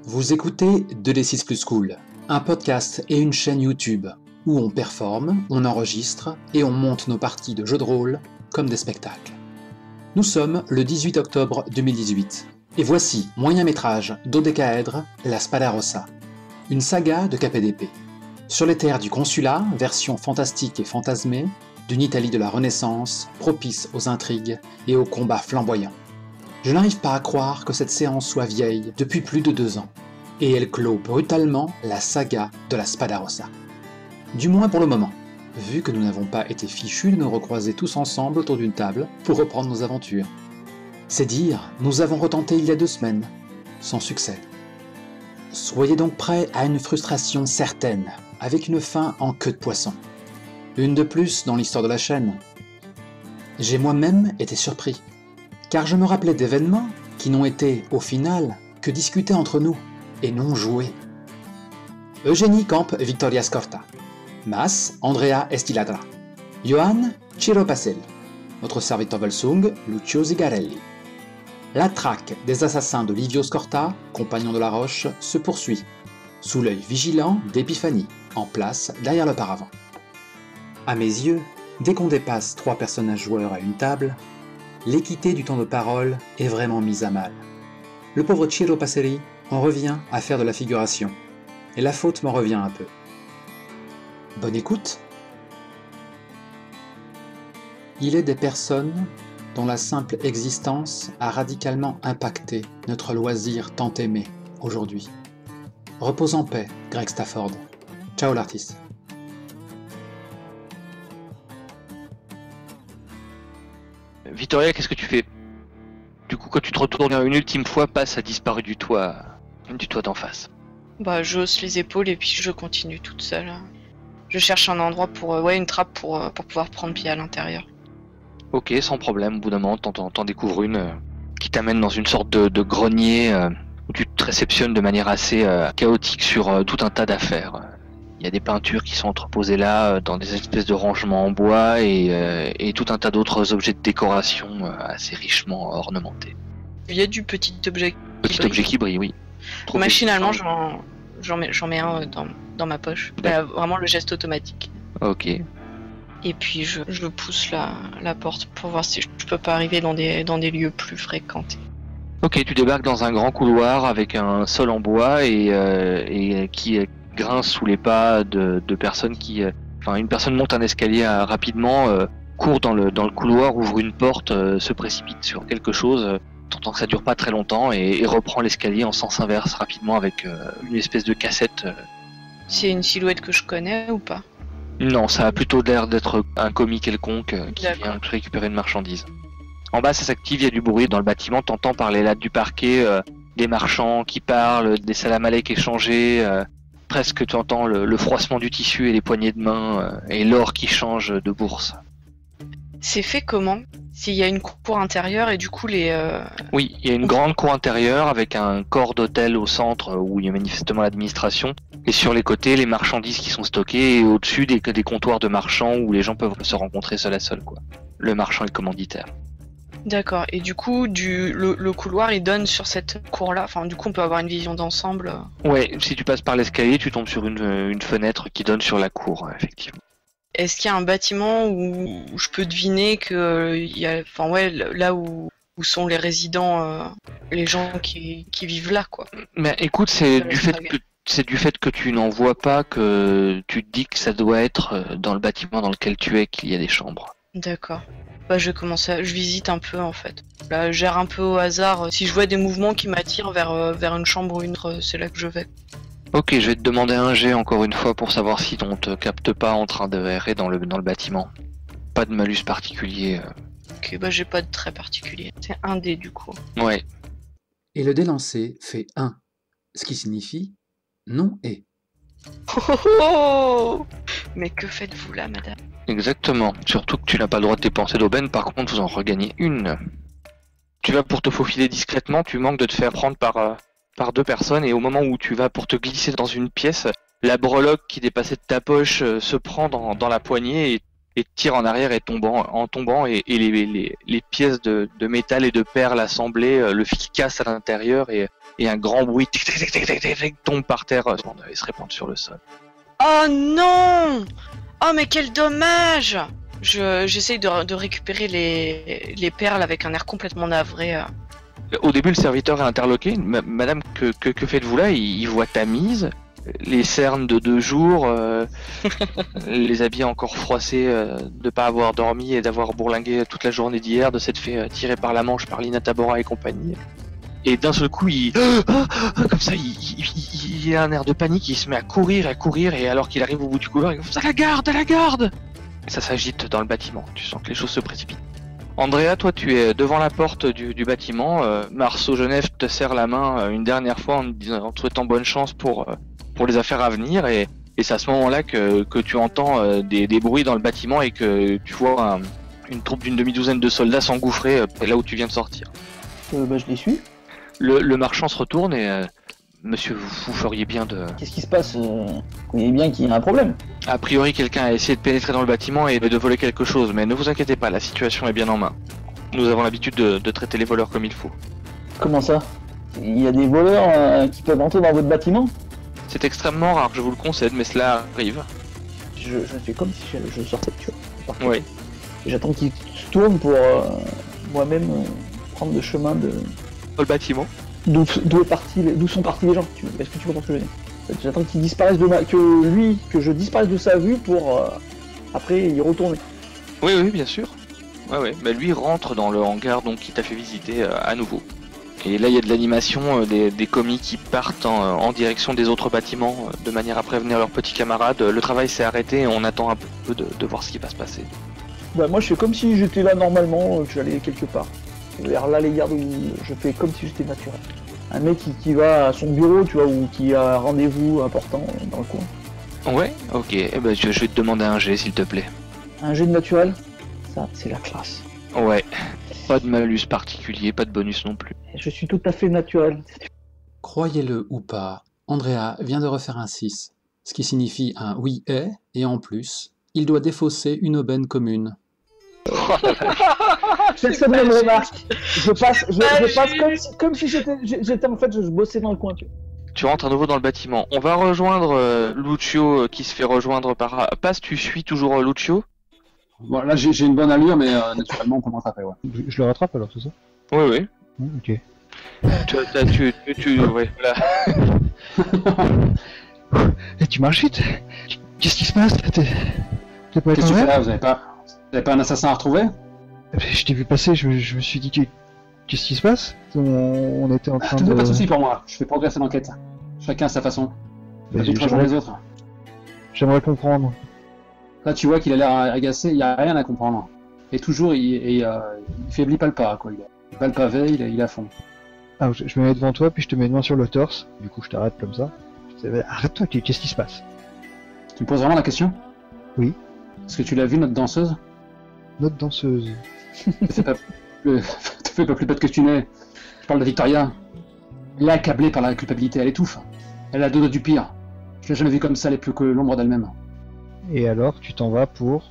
Vous écoutez 2D6 Plus Cool, un podcast et une chaîne YouTube où on performe, on enregistre et on monte nos parties de jeux de rôle comme des spectacles. Nous sommes le 18 octobre 2018 et voici moyen métrage d'Odécaèdre, La Spada Rossa, une saga de KPDP. Sur les terres du consulat, version fantastique et fantasmée, d'une Italie de la Renaissance, propice aux intrigues et aux combats flamboyants. Je n'arrive pas à croire que cette séance soit vieille depuis plus de 2 ans, et elle clôt brutalement la saga de la Spada Rossa. Du moins pour le moment, vu que nous n'avons pas été fichus de nous recroiser tous ensemble autour d'une table pour reprendre nos aventures. C'est dire, nous avons retenté il y a 2 semaines, sans succès. Soyez donc prêts à une frustration certaine, avec une fin en queue de poisson. Une de plus dans l'histoire de la chaîne. J'ai moi-même été surpris, car je me rappelais d'événements qui n'ont été, au final, que discutés entre nous, et non joués. Eugénie campe Victoria Scorta. Mas, Andrea Estiladra. Johan, Ciro Pacelli. Notre serviteur Volsung, Lucio Zigarelli. La traque des assassins de Livio Scorta, compagnon de la Roche, se poursuit, sous l'œil vigilant d'Epiphanie, en place derrière le paravent. À mes yeux, dès qu'on dépasse 3 personnages joueurs à une table, l'équité du temps de parole est vraiment mise à mal. Le pauvre Ciro Pacelli en revient à faire de la figuration, et la faute m'en revient un peu. Bonne écoute. Il est des personnes dont la simple existence a radicalement impacté notre loisir tant aimé aujourd'hui. Repose en paix, Greg Stafford. Ciao l'artiste. Victoria, qu'est-ce que tu fais? Du coup, quand tu te retournes une ultime fois, Passe a disparu du toit d'en face. Bah, je hausse les épaules et puis je continue toute seule. Je cherche un endroit pour, une trappe pour pouvoir prendre pied à l'intérieur. Ok, sans problème. Au bout d'un moment, t'en découvres une qui t'amène dans une sorte de grenier où tu te réceptionnes de manière assez chaotique sur tout un tas d'affaires. Il y a des peintures qui sont entreposées là dans des espèces de rangements en bois et tout un tas d'autres objets de décoration assez richement ornementés. Il y a du petit objet. Objet qui brille, oui. Machinalement, j'en mets un dans ma poche. Vraiment le geste automatique. Ok. Et puis je pousse la porte pour voir si je peux pas arriver dans des lieux plus fréquentés. Ok, tu débarques dans un grand couloir avec un sol en bois et qui grince sous les pas de personnes qui... une personne monte un escalier rapidement, court dans le couloir, ouvre une porte, se précipite sur quelque chose, t'entends que ça dure pas très longtemps et reprend l'escalier en sens inverse rapidement avec une espèce de cassette. C'est une silhouette que je connais ou pas? Non, ça a plutôt l'air d'être un commis quelconque qui vient récupérer une marchandise. En bas, ça s'active, il y a du bruit dans le bâtiment, t'entends par les lattes du parquet, des marchands qui parlent, des salam alek échangés, presque tu entends le froissement du tissu et les poignées de main et l'or qui change de bourse. C'est fait comment? S'il y a une cour intérieure et du coup Oui, il y a une grande cour intérieure avec un corps d'hôtel au centre où il y a manifestement l'administration et sur les côtés les marchandises qui sont stockées et au-dessus des comptoirs de marchands où les gens peuvent se rencontrer seul à seul, quoi. Le marchand et le commanditaire. D'accord, et du coup le couloir il donne sur cette cour-là, du coup on peut avoir une vision d'ensemble. Ouais, si tu passes par l'escalier, tu tombes sur une fenêtre qui donne sur la cour, effectivement. Est-ce qu'il y a un bâtiment où je peux deviner que là où sont les résidents, les gens qui vivent là, quoi? Mais écoute, c'est du fait que tu n'en vois pas que tu te dis que ça doit être dans le bâtiment dans lequel tu es qu'il y a des chambres. D'accord. Je visite un peu en fait. Là, je gère un peu au hasard. Si je vois des mouvements qui m'attirent vers une chambre ou une autre, c'est là que je vais. Ok, je vais te demander un jet encore une fois pour savoir si on te capte pas en train de errer dans le bâtiment. Pas de malus particulier. Ok, j'ai pas de trait particulier. C'est un dé du coup. Ouais. Et le dé lancé fait 1, ce qui signifie non et. Oh, mais que faites-vous là, madame? Exactement, surtout que tu n'as pas le droit de dépenser d'aubaine, par contre vous en regagnez une. Tu vas pour te faufiler discrètement, tu manques de te faire prendre par 2 personnes et au moment où tu vas pour te glisser dans une pièce, la breloque qui dépassait de ta poche se prend dans la poignée et et tire en arrière et en tombant et les pièces de métal et de perles assemblées, le fil casse à l'intérieur et un grand bruit tombe par terre et se répand sur le sol. Oh non! Oh mais quel dommage! J'essaye de récupérer les perles avec un air complètement navré. Au début, le serviteur est interloqué. Madame, que faites-vous là? Il voit ta mise, les cernes de 2 jours, les habits encore froissés de pas avoir dormi et d'avoir bourlingué toute la journée d'hier, de s'être fait tirer par la manche par Lina Tabora et compagnie. Et d'un seul coup, comme ça, il a un air de panique, il se met à courir, et alors qu'il arrive au bout du couloir, il dit « À la garde, à la garde !» Ça s'agite dans le bâtiment, tu sens que les choses se précipitent. Andrea, toi tu es devant la porte du bâtiment, Marceau Genève te serre la main une dernière fois en te souhaitant bonne chance pour les affaires à venir, et c'est à ce moment-là que tu entends des bruits dans le bâtiment et que tu vois une troupe d'une demi-douzaine de soldats s'engouffrer là où tu viens de sortir. Je les suis. Le marchand se retourne et monsieur, vous feriez bien de... Qu'est-ce qui se passe? Vous voyez bien qu'il y a un problème. A priori, quelqu'un a essayé de pénétrer dans le bâtiment et de voler quelque chose, mais ne vous inquiétez pas, la situation est bien en main. Nous avons l'habitude de traiter les voleurs comme il faut. Comment ça? Il y a des voleurs qui peuvent entrer dans votre bâtiment? C'est extrêmement rare, je vous le concède, mais cela arrive. Je fais comme si je sortais, tu vois. Oui. J'attends qu'ils se tournent pour moi-même prendre le chemin de... Dans le bâtiment. D'où sont partis les gens? Est-ce que tu comprends ce que je veux dire? J'attends qu'ils disparaissent que je disparaisse de sa vue pour après y retourner. Oui, bien sûr. Ouais. Bah, lui rentre dans le hangar donc qui t'a fait visiter à nouveau. Et là il y a de l'animation, des commis qui partent en direction des autres bâtiments de manière à prévenir leurs petits camarades. Le travail s'est arrêté et on attend un peu de voir ce qui va se passer. Bah moi je fais comme si j'étais là normalement, que j'allais quelque part. Vers là les gardes où je fais comme si j'étais naturel. Un mec qui va à son bureau, tu vois, ou qui a un rendez-vous important dans le coin. Ouais, ok. Eh ben, je vais te demander un jet, s'il te plaît. Un jet de naturel? Ça, c'est la classe. Ouais. Pas de malus particulier, pas de bonus non plus. Je suis tout à fait naturel. Croyez-le ou pas, Andrea vient de refaire un 6, ce qui signifie un oui est, et en plus, il doit défausser une aubaine commune. Personne ne me remarque. Je passe comme si j'étais en fait, je bossais dans le coin. Tu rentres à nouveau dans le bâtiment. On va rejoindre Lucio qui se fait rejoindre par... Passe, tu suis toujours Lucio? Bon, là j'ai une bonne allure, mais naturellement on peut me rattraper, ouais. Je le rattrape alors, c'est ça? Oui. Ok. Ouais, voilà. Et tu marches vite? Qu'est-ce qui se passe? T'es pas Qu'est-ce que tu fais là? Vous avez pas un assassin à retrouver? Je t'ai vu passer, je me suis dit qu'est-ce qui se passe? On était en train de... Pas de soucis pour moi, je fais progresser l'enquête. Chacun à sa façon. Vite rejoindre les autres. J'aimerais comprendre. Là tu vois qu'il a l'air agacé, il y a rien à comprendre. Et toujours il faiblit pas le pas, quoi. Il bat le pavé, il est à fond. Ah, je me mets devant toi, puis je te mets une main sur le torse. Du coup je t'arrête comme ça. Je dis, arrête-toi, qu'est-ce qui se passe? Tu me poses vraiment la question? Oui. Est-ce que tu l'as vu, notre danseuse? Notre danseuse. Te fais pas plus bête que tu n'es. Je parle de Victoria. Elle est accablée par la culpabilité, elle étouffe. Elle a deux doigts du pire. Je l'ai jamais vue comme ça, elle est plus que l'ombre d'elle-même. Et alors, tu t'en vas pour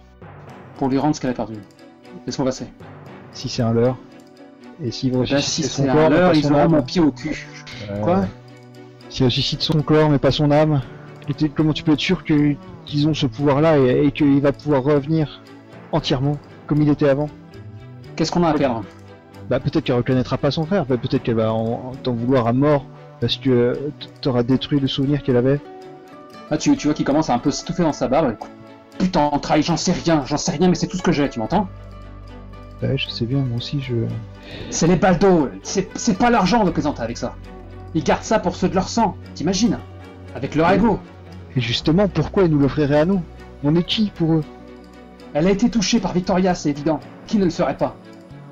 lui rendre ce qu'elle a perdu. Laisse-moi passer. Si c'est un leurre. Et s'il ressuscite si c'est un leurre, ils auront mon pied au cul. Quoi? S'il ressuscite son corps, mais pas son âme, comment tu peux être sûr qu'ils ont ce pouvoir-là et qu'il va pouvoir revenir entièrement, comme il était avant? Qu'est-ce qu'on a à perdre? Bah peut-être qu'elle reconnaîtra pas son frère, peut-être qu'elle va t'en vouloir à mort, parce que t'auras détruit le souvenir qu'elle avait. Là tu vois qu'il commence à un peu s'étouffer dans sa barbe. Putain, on travaille, j'en sais rien, mais c'est tout ce que j'ai, tu m'entends? Ouais, je sais bien, moi aussi je... C'est les baldos, c'est pas l'argent de plaisanter avec ça. Ils gardent ça pour ceux de leur sang, t'imagines? Avec leur ego. Et justement, pourquoi ils nous l'offriraient à nous? On est qui pour eux? Elle a été touchée par Victoria, c'est évident. Qui ne le ferait pas?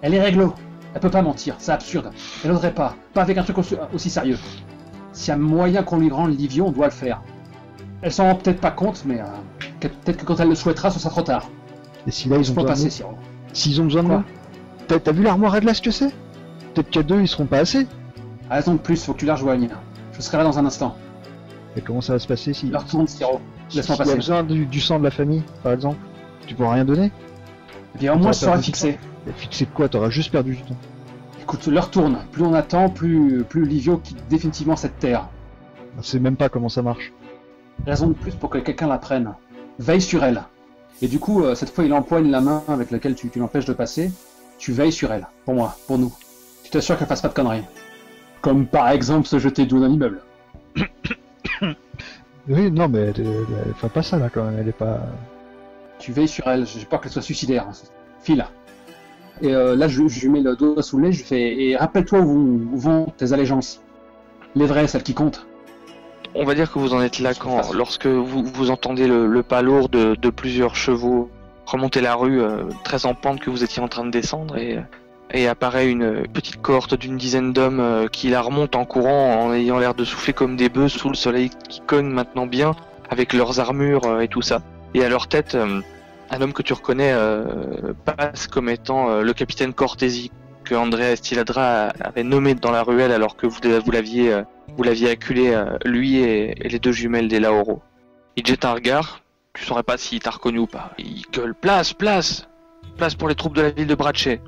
Elle est réglo. Elle peut pas mentir, c'est absurde. Elle n'oserait pas avec un truc aussi sérieux. S'il y a moyen qu'on lui rende Livio, on doit le faire. Elle s'en rend peut-être pas compte, mais peut-être que quand elle le souhaitera, ce sera trop tard. Et si là ils ont besoin de nous? S'ils ont besoin de nous? T'as vu l'armoire à glace que c'est? Peut-être qu'à deux ils seront pas assez. Raison de plus, faut que tu la rejoignes. Je serai là dans un instant. Et comment ça va se passer si... Leur tourne, Siro. Laisse-moi passer. Il y a besoin du sang de la famille, par exemple? Tu pourras rien donner? Eh bien, au moins, ce sera fixé. Et fixé quoi? T'auras juste perdu du temps. Écoute, l'heure tourne. Plus on attend, plus Livio quitte définitivement cette terre. On sait même pas comment ça marche. Raison de plus pour que quelqu'un la prenne. Veille sur elle. Et du coup, cette fois, il empoigne la main avec laquelle tu l'empêches de passer. Tu veilles sur elle. Pour moi, pour nous. Tu t'assures qu'elle fasse pas de conneries. Comme par exemple se jeter de haut d'un immeuble. Oui, non, mais elle fait pas ça là quand même, elle est pas. Tu veilles sur elle, j'ai peur qu'elle soit suicidaire. File. Et là, je lui mets le doigt sous le nez, je fais. Et rappelle-toi où vont tes allégeances. Les vraies, celles qui comptent. On va dire que vous en êtes là quand, lorsque vous entendez le pas lourd de plusieurs chevaux remonter la rue très en pente que vous étiez en train de descendre et apparaît une petite cohorte d'une dizaine d'hommes qui la remontent en courant en ayant l'air de souffler comme des bœufs sous le soleil qui cogne maintenant bien avec leurs armures et tout ça. Et à leur tête, un homme que tu reconnais passe comme étant le capitaine Cortési que Andrea Estiladra avait nommé dans la ruelle alors que vous l'aviez acculé, lui et les deux jumelles des Laoro. Il jette un regard, tu saurais pas s'il t'a reconnu ou pas. Il gueule place, place, place pour les troupes de la ville de Brachet.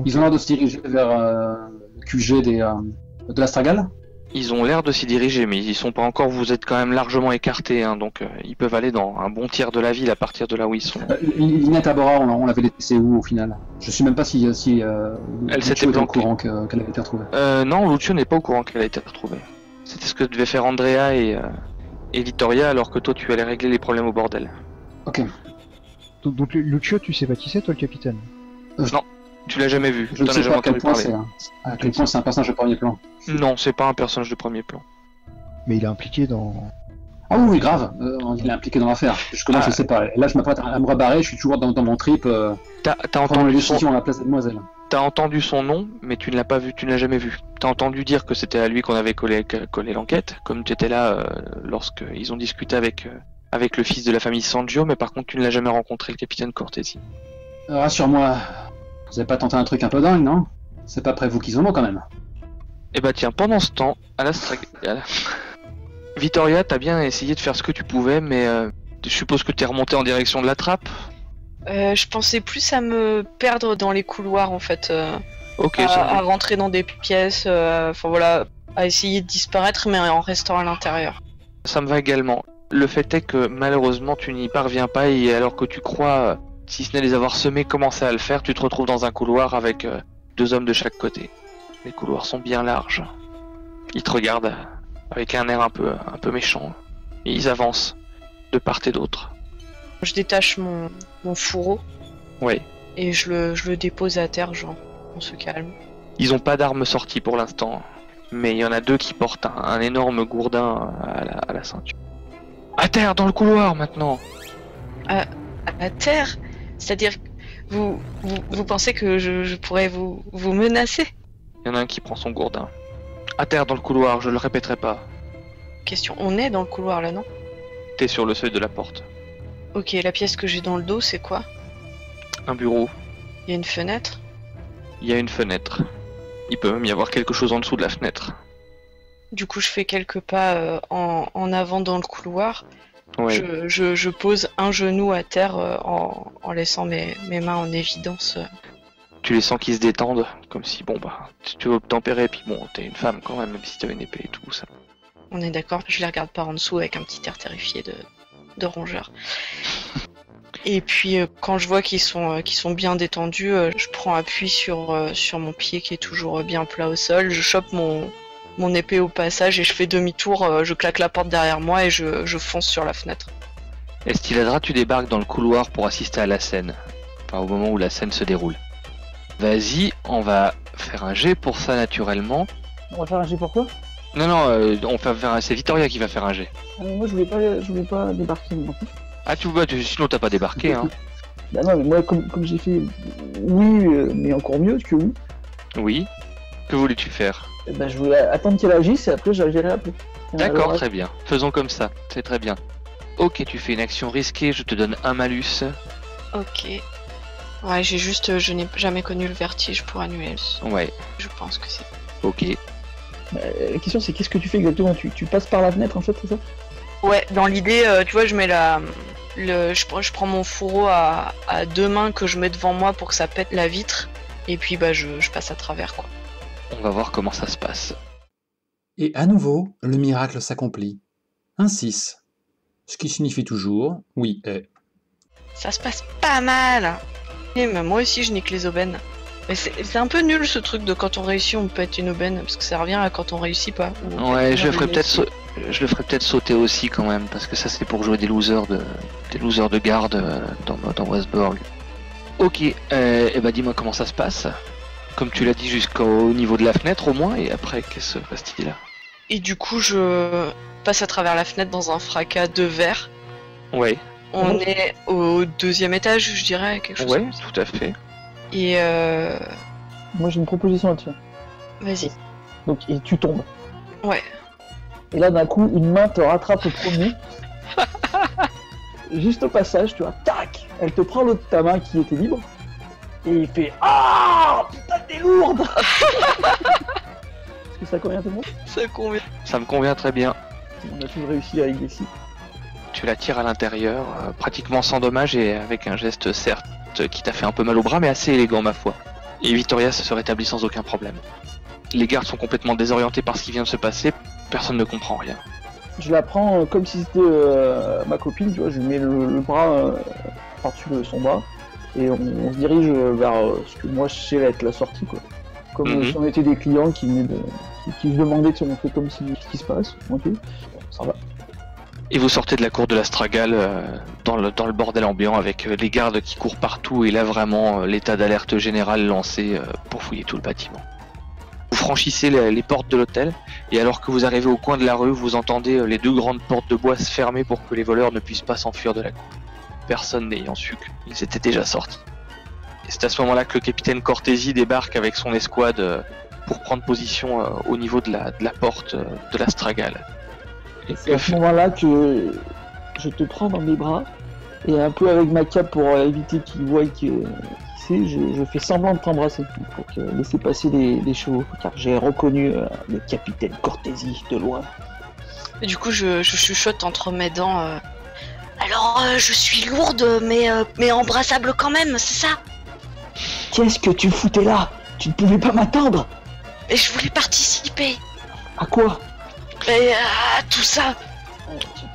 Ils ont l'air de se diriger vers le QG de l'Astragal. Ils ont l'air de s'y diriger, mais ils sont pas encore. Vous êtes quand même largement écartés, hein, donc ils peuvent aller dans un bon tiers de la ville à partir de là où ils sont. Lina Tabora, on l'avait laissée où au final? Je sais même pas si elle s'était au courant qu'elle avait été retrouvée. Non, Lucio n'est pas au courant qu'elle a été retrouvée. C'était ce que devait faire Andrea et Vittoria, alors que toi tu allais régler les problèmes au bordel. Ok. Donc Lucio, tu sais pas qui c'est, toi, le capitaine? Non, tu l'as jamais vu. Je ne sais pas à quel point c'est un personnage de premier plan. Non, c'est pas un personnage de premier plan. Mais il est impliqué dans... Ah oui, grave, il est impliqué dans l'affaire. Jusque-là, je sais pas. Et là, je m'apprête à me rebarrer, je suis toujours dans mon trip. T'as entendu entendu son... à la place de Demoiselle. T'as entendu son nom, mais tu ne l'as pas vu, tu ne l'as jamais vu. T'as entendu dire que c'était à lui qu'on avait collé l'enquête, comme tu étais là lorsqu'ils ont discuté avec le fils de la famille Sangio, mais par contre tu ne l'as jamais rencontré, le capitaine Cortési. Rassure-moi, vous avez pas tenté un truc un peu dingue, non? C'est pas près vous qu'ils en ont quand même. Eh bah tiens, pendant ce temps, Vittoria, t'as bien essayé de faire ce que tu pouvais, mais je suppose que t'es remonté en direction de la trappe. Je pensais plus à me perdre dans les couloirs en fait, Ok, à rentrer dans des pièces, enfin voilà, à essayer de disparaître mais en restant à l'intérieur. ça me va également. Le fait est que malheureusement tu n'y parviens pas et alors que tu crois, si ce n'est les avoir semés, commencer à le faire, tu te retrouves dans un couloir avec deux hommes de chaque côté. Les couloirs sont bien larges. Ils te regardent avec un air un peu méchant et ils avancent de part et d'autre. Je détache mon fourreau Oui. et je le dépose à terre, genre, on se calme. Ils ont pas d'armes sorties pour l'instant, mais il y en a deux qui portent un énorme gourdin à la ceinture. À terre, dans le couloir maintenant. À terre? C'est-à-dire, vous pensez que je pourrais vous menacer? Il y en a un qui prend son gourdin. À terre dans le couloir, je le répéterai pas. Question, on est dans le couloir là, non? T'es sur le seuil de la porte. Ok, la pièce que j'ai dans le dos, c'est quoi? Un bureau. Il y a une fenêtre? Il y a une fenêtre. Il peut même y avoir quelque chose en dessous de la fenêtre. Du coup, je fais quelques pas en avant dans le couloir. Ouais. Je pose un genou à terre en laissant mes mains en évidence. Tu les sens qui se détendent, comme si, bon bah, tu veux obtempérer, puis bon, t'es une femme quand même si t'as une épée et tout ça. On est d'accord, je les regarde pas en dessous avec un petit air terrifié de rongeur. Et puis quand je vois qu'ils sont bien détendus, je prends appui sur mon pied qui est toujours bien plat au sol, je chope mon épée au passage et je fais demi-tour, je claque la porte derrière moi et je fonce sur la fenêtre. Estiladra, tu débarques dans le couloir pour assister à la scène. Enfin, au moment où la scène se déroule. Vas-y, on va faire un jet pour ça naturellement. On va faire un jet pourquoi? Non, on va faire c'est Vittoria qui va faire un jet. Moi je voulais pas débarquer non plus. Ah, tu vois, sinon t'as pas débarqué, hein. Bah non, mais moi comme j'ai fait oui, mais encore mieux que oui. Oui. Que voulais-tu faire? Bah je voulais attendre qu'elle agisse et après j'agirai après. D'accord, très bien. Faisons comme ça, c'est très bien. Ok, tu fais une action risquée, je te donne un malus. Ok. Ouais, je n'ai jamais connu le vertige pour annuler. Ouais. Je pense que c'est... Ok. Bah, la question c'est qu'est-ce que tu fais exactement? Tu passes par la fenêtre en fait, c'est ça? Ouais, dans l'idée, tu vois, je mets je prends mon fourreau à 2 mains que je mets devant moi pour que ça pète la vitre, et puis bah je passe à travers, quoi. On va voir comment ça se passe. Et à nouveau, le miracle s'accomplit. Un 6. Ce qui signifie toujours, oui, est. Ça se passe pas mal. Et mais moi aussi, je nique les aubaines. Mais c'est un peu nul ce truc de quand on réussit, on pète une aubaine, parce que ça revient à quand on réussit pas. Ouais, je le ferai peut-être sauter aussi quand même, parce que ça c'est pour jouer des losers de garde dans Westborg. Ok, et bah dis-moi comment ça se passe. Comme tu l'as dit, jusqu'au niveau de la fenêtre au moins, et après qu'est-ce que cette idée-là? Et du coup, je passe à travers la fenêtre dans un fracas de verre. Ouais. On est au 2e étage, je dirais, quelque chose. Ouais, tout à fait. Et Moi j'ai une proposition là-dessus. vas-y. Donc, et tu tombes. Ouais. Et là d'un coup, une main te rattrape au premier. Juste au passage, tu vois, tac, elle te prend l'autre de ta main qui était libre. Et il fait ah putain t'es lourde. Est-ce que ça convient à tout le monde? Ça convient. Ça me convient très bien. On a tous réussi avec des sites. Tu la tires à l'intérieur, pratiquement sans dommage et avec un geste certes qui t'a fait un peu mal au bras, mais assez élégant ma foi. Et Victoria se rétablit sans aucun problème. Les gardes sont complètement désorientés par ce qui vient de se passer, personne ne comprend rien. Je la prends comme si c'était ma copine, tu vois, je lui mets le bras par-dessus son bras et on se dirige vers ce que moi je sais être la sortie, quoi. Comme si on était des clients qui se demandaient si on fait comme si ce qui se passe, ok, ça va. Et vous sortez de la cour de l'Astragale dans le bordel ambiant avec les gardes qui courent partout et là vraiment l'état d'alerte général lancé pour fouiller tout le bâtiment. Vous franchissez les portes de l'hôtel et alors que vous arrivez au coin de la rue, vous entendez les 2 grandes portes de bois se fermer pour que les voleurs ne puissent pas s'enfuir de la cour. Personne n'ayant su qu'ils étaient déjà sortis. Et c'est à ce moment-là que le capitaine Cortési débarque avec son escouade pour prendre position au niveau de la porte de l'Astragale. Et c'est à ce moment-là que je te prends dans mes bras et un peu avec ma cape pour éviter qu'ils voient qui c'est, je fais semblant de t'embrasser pour laisser passer les chevaux, car j'ai reconnu le capitaine Cortési de loin. Et du coup, je chuchote entre mes dents. Alors, je suis lourde, mais embrassable quand même, c'est ça? Qu'est-ce que tu foutais là? Tu ne pouvais pas m'attendre? Et je voulais participer. À quoi? Et à tout ça.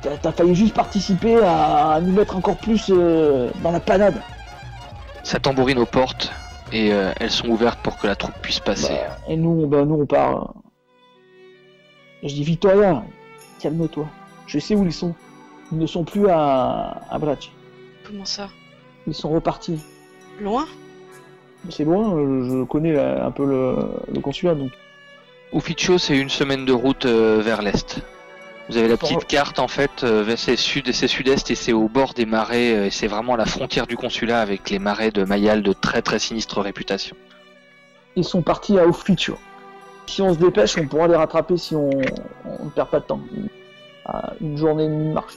T'as failli juste participer à nous mettre encore plus dans la panade. Ça tambourine aux portes et elles sont ouvertes pour que la troupe puisse passer. Et nous on part. Je dis Victoria, calme-toi. Je sais où ils sont. Ils ne sont plus à Bracci. Comment ça? Ils sont repartis. Loin? C'est loin, je connais un peu le consulat donc. Ufficio, c'est 1 semaine de route vers l'est. Vous avez la petite carte en fait, c'est sud-est et c'est au bord des marais et c'est vraiment la frontière du consulat avec les marais de Mayal de très très sinistre réputation. Ils sont partis à Ufficio. Si on se dépêche, on pourra les rattraper si on ne perd pas de temps. À 1 journée et demie de marche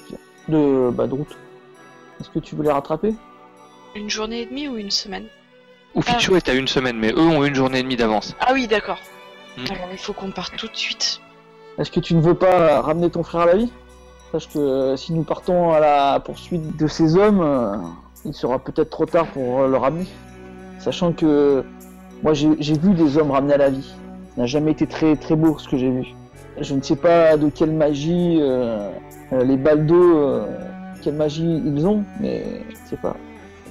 de route. Est-ce que tu veux les rattraper? 1 journée et demie ou 1 semaine? Ufficio est à 1 semaine, mais eux ont 1 journée et demie d'avance. Ah oui, d'accord. Alors il faut qu'on parte tout de suite. Est-ce que tu ne veux pas ramener ton frère à la vie? Sache que si nous partons à la poursuite de ces hommes, il sera peut-être trop tard pour le ramener. Sachant que moi j'ai vu des hommes ramenés à la vie. Ça n'a jamais été très très beau ce que j'ai vu. Je ne sais pas de quelle magie les Baldo, quelle magie ils ont, mais je sais pas.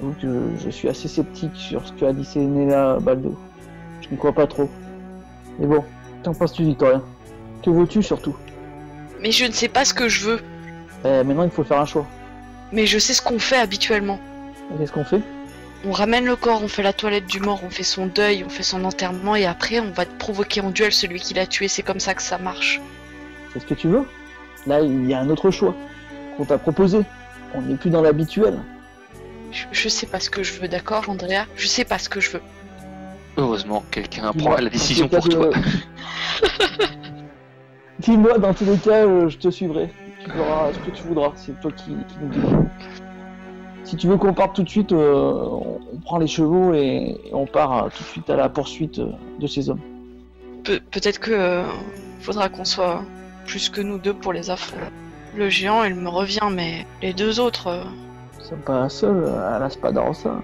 Donc je suis assez sceptique sur ce qu'a dit Sénéla Baldo. Je ne crois pas trop. Mais bon, t'en penses-tu, Victoria? Que veux-tu surtout? Mais je ne sais pas ce que je veux. Maintenant il faut faire un choix. Mais je sais ce qu'on fait habituellement. Qu'est-ce qu'on fait? On ramène le corps, on fait la toilette du mort, on fait son deuil, on fait son enterrement et après on va provoquer en duel celui qui l'a tué, c'est comme ça que ça marche. C'est ce que tu veux? Là il y a un autre choix qu'on t'a proposé. On n'est plus dans l'habituel. Je sais pas ce que je veux, d'accord Andrea? Je sais pas ce que je veux. Heureusement, quelqu'un prend la décision pour toi. Dis-moi, dans tous les cas, je te suivrai. Tu feras ce que tu voudras, c'est toi qui nous dis. Si tu veux qu'on parte tout de suite, on prend les chevaux et on part tout de suite à la poursuite de ces hommes. Peut-être que faudra qu'on soit plus que nous deux pour les affronter. Le géant, il me revient, mais les deux autres... Nous sommes pas seuls à la Spadarossa.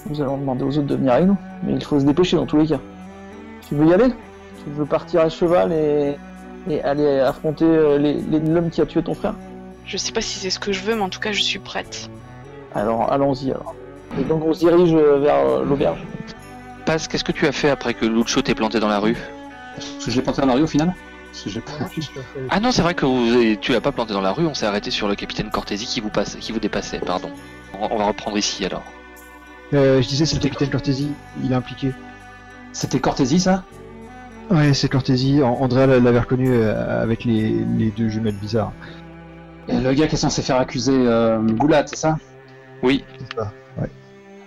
Nous allons demander aux autres de venir avec nous. Mais il faut se dépêcher dans tous les cas. Tu veux y aller? Tu veux partir à cheval et aller affronter l'homme qui a tué ton frère? Je sais pas si c'est ce que je veux, mais en tout cas, je suis prête. Alors, allons-y alors. Et donc on se dirige vers l'auberge. Paz, qu'est-ce que tu as fait après que Lucio t'ait planté dans la rue? Parce que je l'ai planté dans la rue au final. Parce que j'ai pas... Ah non, c'est vrai que tu l'as pas planté dans la rue, on s'est arrêté sur le capitaine Cortési qui vous dépassait, pardon. On va reprendre ici alors. Je disais, c'est le capitaine Cortési, il est impliqué. C'était Cortési, ça? Ouais, c'est Cortési. Andrea l'avait reconnu avec les deux jumelles bizarres. Et le gars qui est censé faire accuser Goulat, c'est ça? Oui. C'est ça, ouais.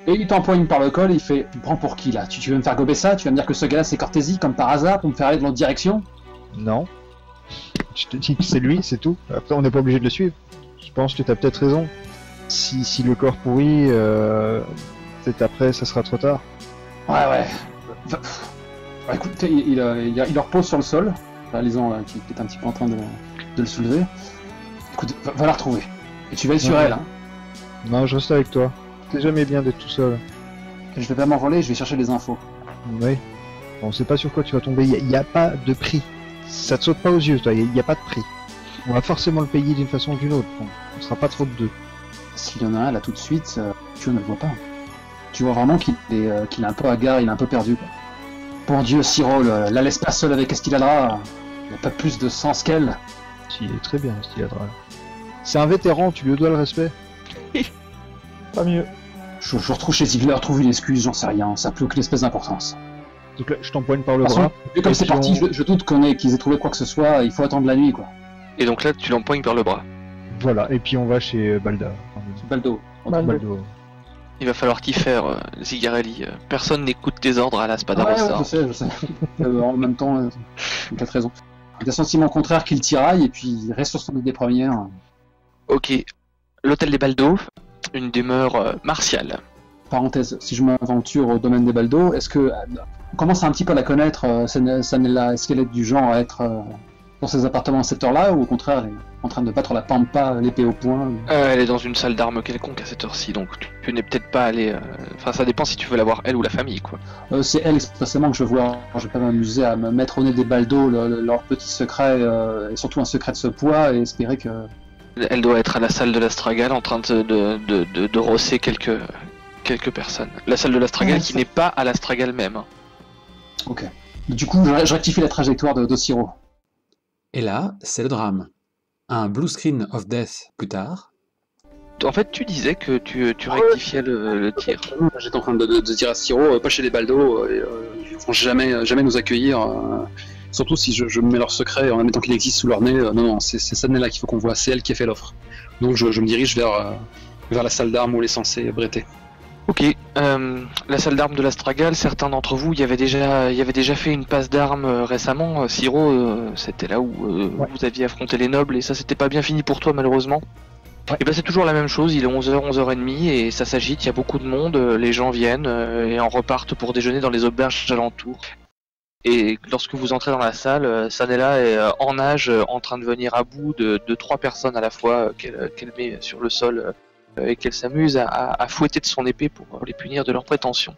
Et il t'empoigne par le col et il fait « Prends pour qui là? Tu veux me faire gober ça? Tu vas me dire que ce gars-là c'est Cortési comme par hasard pour me faire aller dans l'autre direction ?» Non. Je te dis que c'est lui, c'est tout. Après, on n'est pas obligé de le suivre. Je pense que t'as peut-être raison. Si le corps pourrit, peut-être après, ça sera trop tard. Ouais. Bah, écoute, il repose sur le sol, réalisant qu'il est un petit peu en train de le soulever. Écoute, va la retrouver. Et tu veilles sur elle, hein. Non, je reste avec toi. C'est jamais bien d'être tout seul. Je vais pas m'envoler, je vais chercher des infos. Oui. On sait pas sur quoi tu vas tomber, il n'y a pas de prix. Ça te saute pas aux yeux, toi, il n'y a pas de prix. On va forcément le payer d'une façon ou d'une autre, bon, on sera pas trop de deux. S'il y en a un là tout de suite, tu ne le vois pas. Tu vois vraiment qu'il est un peu hagard, il est un peu perdu, quoi. Bon Dieu, Siro, la laisse pas seule avec Esquiladra. Il n'a pas plus de sens qu'elle. Si, il est très bien, Esquiladra. C'est un vétéran, tu lui dois le respect. Pas mieux. Je retrouve chez Ziegler, trouve une excuse, j'en sais rien, ça n'a plus aucune espèce d'importance. Donc là, je t'empoigne par le De toute façon, bras. vu comme Et c'est puis parti, je doute qu'ils aient trouvé quoi que ce soit, il faut attendre la nuit, quoi. Et donc là, tu l'empoignes par le bras. Voilà, et puis on va chez Balda. Baldo. Baldo. Il va falloir t'y faire, Zigarelli. Personne n'écoute tes ordres à la Spadarossa. Ouais, je sais. En même temps, tu as peut-être raison. Il a le sentiment contraire qu'il tiraille, et puis il reste sur son idée première. Ok. L'hôtel des Baldo, une demeure martiale. Parenthèse, si je m'aventure au domaine des Baldo, est-ce que... on commence un petit peu à la connaître, Sanella, est-ce qu'elle est du genre à être dans ses appartements à cette heure-là, ou au contraire, elle est en train de battre la pampa, l'épée au poing? Elle est dans une salle d'armes quelconque à cette heure-ci, donc tu n'es peut-être pas allé... Enfin, ça dépend si tu veux la voir, elle ou la famille, quoi. C'est elle expressément que je vois. Je vais pas m'amuser à me mettre au nez des Baldo leur petit secret, et surtout un secret de ce poids, et espérer que... Elle doit être à la salle de l'Astragal en train de rosser quelques personnes. La salle de l'Astragal qui n'est pas à l'Astragal même. Ok. Du coup, je rectifie la trajectoire de Siro. Et là, c'est le drame. Un blue screen of death plus tard. En fait, tu disais que tu rectifiais le tir. J'étais en train de dire à Siro, pas chez les Baldo, ils vont jamais nous accueillir. Surtout si je mets leur secret en admettant qu'il existe sous leur nez. Non, c'est Sanella qu'il faut qu'on voit, c'est elle qui a fait l'offre. Donc je me dirige vers la salle d'armes où elle est censée bretter. Ok, la salle d'armes de l'Astragal, certains d'entre vous y avaient déjà fait une passe d'armes récemment. Siro, c'était là où vous aviez affronté les nobles et ça s'était pas bien fini pour toi malheureusement. Ouais. Et ben c'est toujours la même chose, il est 11h, 11h30 et ça s'agite, il y a beaucoup de monde, les gens viennent et en repartent pour déjeuner dans les auberges alentours. Et lorsque vous entrez dans la salle, Sanella est en nage, en train de venir à bout de 3 personnes à la fois qu'elle met sur le sol et qu'elle s'amuse à fouetter de son épée pour les punir de leurs prétentions.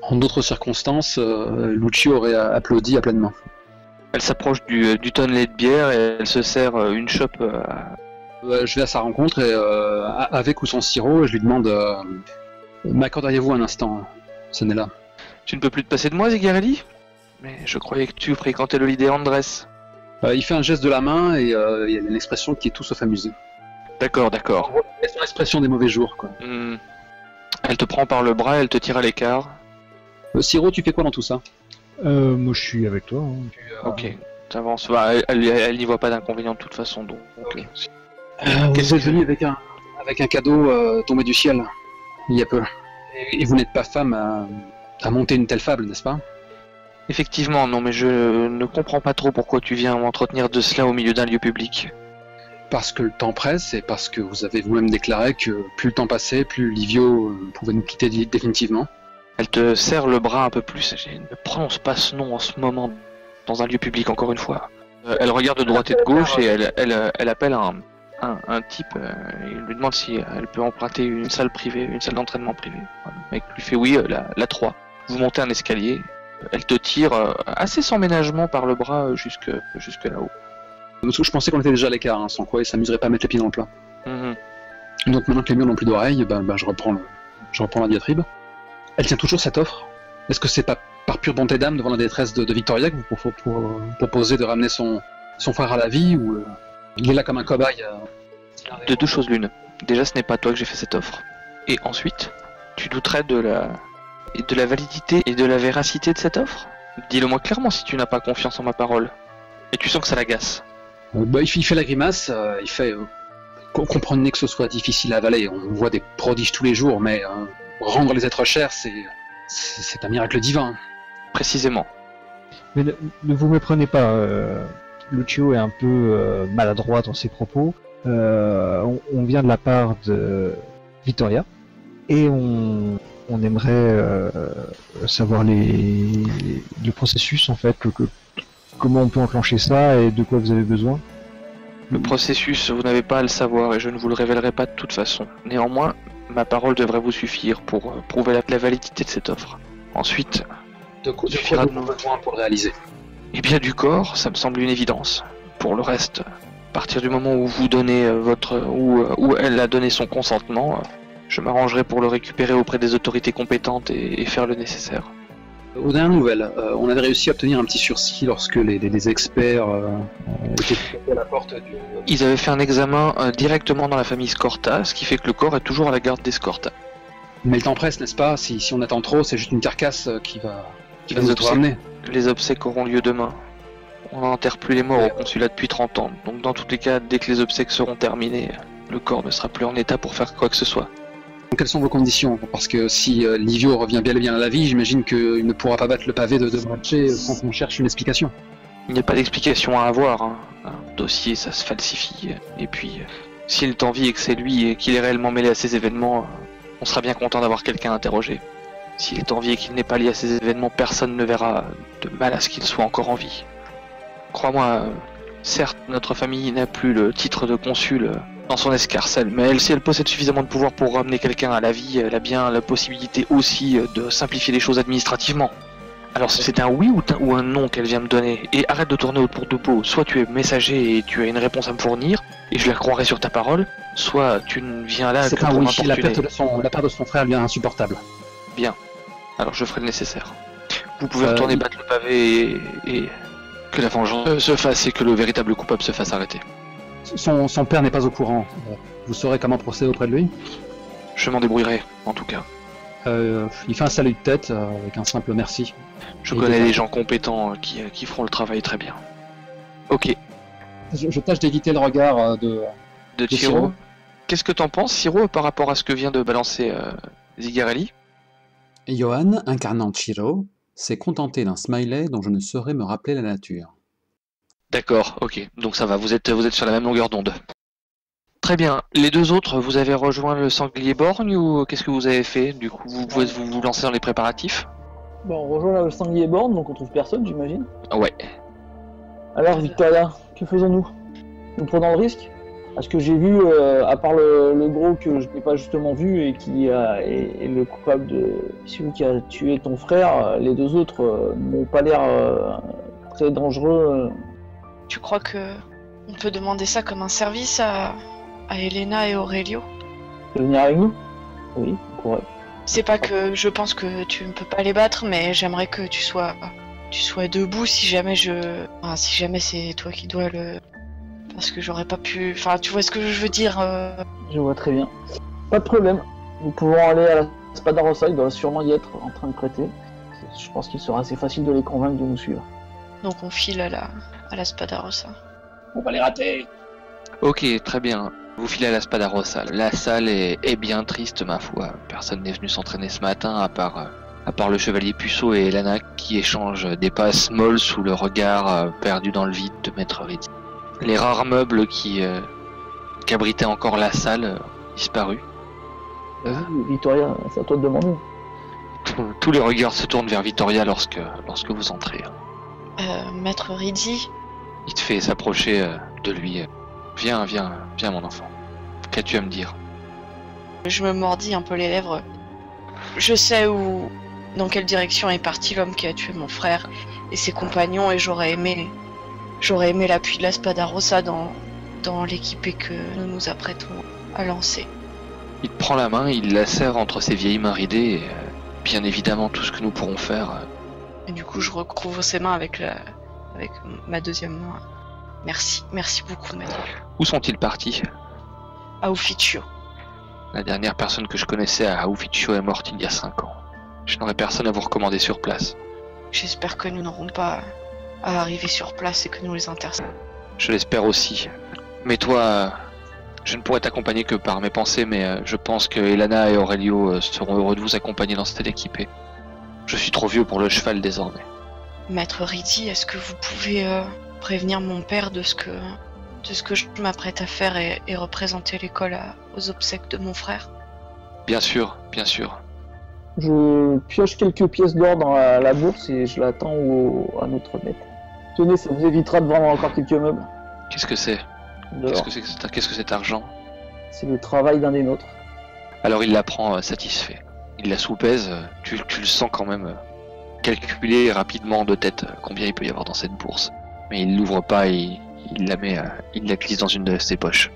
En d'autres circonstances, Lucio aurait applaudi à pleines mains. Elle s'approche du tonnelet de bière et elle se sert une chope. Je vais à sa rencontre et avec ou sans Siro, je lui demande m'accorderiez-vous un instant, Sanella? Tu ne peux plus te passer de moi, Zigarelli? Mais je croyais que tu fréquentais le lit des Andrés. Il fait un geste de la main et il y a une expression qui est tout sauf amusée. D'accord. C'est l'expression des mauvais jours, quoi. Elle te prend par le bras, elle te tire à l'écart. Siro, tu fais quoi dans tout ça? Moi je suis avec toi. Ok, t'avances. Elle n'y voit pas d'inconvénient de toute façon, donc. Vous êtes venu avec un cadeau tombé du ciel, il y a peu. Et vous n'êtes pas femme à monter une telle fable, n'est-ce pas? Effectivement, non, mais je ne comprends pas trop pourquoi tu viens m'entretenir de cela au milieu d'un lieu public. Parce que le temps presse et parce que vous avez vous-même déclaré que plus le temps passait, plus Livio pouvait nous quitter définitivement. Elle te serre le bras un peu plus. Je ne prononce pas ce nom en ce moment dans un lieu public, encore une fois. Elle regarde de droite et de gauche et elle appelle un un type, il lui demande si elle peut emprunter une salle privée, une salle d'entraînement privée. Voilà. Le mec lui fait oui, la 3. Vous montez un escalier, elle te tire assez sans ménagement par le bras jusque là-haut. Parce que je pensais qu'on était déjà à l'écart, hein, sans quoi il s'amuserait pas à mettre les pieds dans le plat. Mhm. Donc maintenant que les murs n'ont plus d'oreilles, je reprends la diatribe. Elle tient toujours cette offre. Est-ce que c'est pas par pure bonté d'âme devant la détresse de Victoria que vous proposez de ramener son frère à la vie, ou il est là comme un cobaye De deux choses l'une. Déjà, ce n'est pas toi que j'ai fait cette offre. Et ensuite, tu douterais de la validité et de la véracité de cette offre? Dis-le moi clairement si tu n'as pas confiance en ma parole. Et tu sens que ça l'agace. Il fait la grimace, il fait... comprenez que ce soit difficile à avaler, on voit des prodiges tous les jours, mais rendre les êtres chers, c'est un miracle divin. Précisément. Mais ne vous méprenez pas, Lucio est un peu maladroit dans ses propos. On vient de la part de Vittoria, et on aimerait savoir le processus, en fait, comment on peut enclencher ça et de quoi vous avez besoin. Le processus, vous n'avez pas à le savoir et je ne vous le révélerai pas de toute façon. Néanmoins, ma parole devrait vous suffire pour prouver la validité de cette offre. Ensuite, De quoi suffira nous besoin pour le réaliser? Eh bien du corps, ça me semble une évidence. Pour le reste, à partir du moment où vous donnez où elle a donné son consentement, je m'arrangerai pour le récupérer auprès des autorités compétentes et faire le nécessaire. Aux dernières nouvelles, on avait réussi à obtenir un petit sursis lorsque les experts étaient à la porte du... Ils avaient fait un examen directement dans la famille Scorta, ce qui fait que le corps est toujours à la garde des Scorta. Mais le temps presse, n'est-ce pas? Si on attend trop, c'est juste une carcasse qui va nous être ramenée. Les obsèques auront lieu demain. On n'enterre plus les morts au consulat depuis 30 ans, donc dans tous les cas, dès que les obsèques seront terminées, le corps ne sera plus en état pour faire quoi que ce soit. Quelles sont vos conditions? Parce que si Livio revient bel et bien à la vie, j'imagine qu'il ne pourra pas battre le pavé de Brace sans qu'on cherche une explication. Il n'y a pas d'explication à avoir, hein. Un dossier, ça se falsifie. Et puis, s'il est en vie et que c'est lui et qu'il est réellement mêlé à ces événements, on sera bien content d'avoir quelqu'un à interroger. S'il est en vie et qu'il n'est pas lié à ces événements, personne ne verra de mal à ce qu'il soit encore en vie. Crois-moi, certes, notre famille n'a plus le titre de consul dans son escarcelle, mais si elle possède suffisamment de pouvoir pour ramener quelqu'un à la vie, elle a bien la possibilité aussi de simplifier les choses administrativement. Alors c'est un oui ou un non qu'elle vient me donner, et arrête de tourner autour de peau. Soit tu es messager et tu as une réponse à me fournir, et je la croirai sur ta parole, soit tu ne viens là que C'est un pour oui, m'importuner. la perte de son frère devient insupportable. Bien, alors je ferai le nécessaire. Vous pouvez retourner battre le pavé et que la vengeance se fasse et que le véritable coupable se fasse arrêter. Son père n'est pas au courant. Vous saurez comment procéder auprès de lui? Je m'en débrouillerai, en tout cas. Il fait un salut de tête avec un simple merci. Je connais des gens compétents qui feront le travail très bien. Ok. Je tâche d'éviter le regard de Ciro. Ciro. Qu'est-ce que t'en penses, Ciro, par rapport à ce que vient de balancer Zigarelli? Johan, incarnant Ciro, s'est contenté d'un smiley dont je ne saurais me rappeler la nature. D'accord, ok. Donc ça va, vous êtes sur la même longueur d'onde. Très bien. Les deux autres, vous avez rejoint le sanglier borgne ou qu'est-ce que vous avez fait? Du coup, vous pouvez vous lancer dans les préparatifs? Bon, on rejoint le sanglier borne, donc on trouve personne, j'imagine. Ouais. Alors, Victoria, que faisons-nous? Nous prenons le risque? Parce que j'ai vu, à part le gros que je n'ai pas justement vu et qui est le coupable de celui qui a tué ton frère, les deux autres n'ont pas l'air très dangereux. Tu crois que on peut demander ça comme un service à Elena et Aurelio? De venir avec nous? Oui, on pourrait. C'est pas que je pense que tu ne peux pas les battre, mais j'aimerais que tu sois debout si jamais si jamais c'est toi qui dois le... Parce que j'aurais pas pu... Enfin, tu vois ce que je veux dire Je vois très bien. Pas de problème. Nous pouvons aller à la Spadarossa, il doit sûrement y être en train de prêter. Je pense qu'il sera assez facile de les convaincre de nous suivre. Donc on file à la Spadarossa. On va les rater. Ok, très bien. Vous filez à la Spadarossa. La salle est bien triste, ma foi. Personne n'est venu s'entraîner ce matin, à part le chevalier Puceau et Elana qui échangent des passes molles sous le regard perdu dans le vide de Maître Riddy. Les rares meubles qui abritaient encore la salle ont disparu. Vas-y, Victoria, c'est à toi de demander. Tous les regards se tournent vers Vittoria lorsque vous entrez. Maître Riddy, Il te fait s'approcher de lui. Viens, mon enfant. Qu'as-tu à me dire? Je me mordis un peu les lèvres. Je sais dans quelle direction est parti l'homme qui a tué mon frère et ses compagnons, et j'aurais aimé l'appui de la Spada Rossa dans l'équipée que nous nous apprêtons à lancer. Il te prend la main, il la serre entre ses vieilles mains ridées, et bien évidemment tout ce que nous pourrons faire. Et du coup, je recouvre ses mains avec ma deuxième main. Merci beaucoup, maître. Où sont-ils partis? À Ufficio. La dernière personne que je connaissais à Ufficio est morte il y a 5 ans. Je n'aurai personne à vous recommander sur place. J'espère que nous n'aurons pas à arriver sur place et que nous les interceptons. Je l'espère aussi. Mais toi, je ne pourrais t'accompagner que par mes pensées, mais je pense que Elana et Aurelio seront heureux de vous accompagner dans cette équipée. Je suis trop vieux pour le cheval désormais. Maître Riddi, est-ce que vous pouvez prévenir mon père de ce que je m'apprête à faire et représenter l'école aux obsèques de mon frère? Bien sûr, bien sûr. Je pioche quelques pièces d'or dans la bourse et je l'attends à notre maître. Tenez, ça vous évitera de vendre encore quelques meubles. Qu'est-ce que c'est? Qu'est-ce que cet argent? C'est le travail d'un des nôtres. Alors il la prend satisfait. Il la soupèse, tu le sens quand même calculer rapidement de tête combien il peut y avoir dans cette bourse. Mais il l'ouvre pas et il la glisse dans une de ses poches.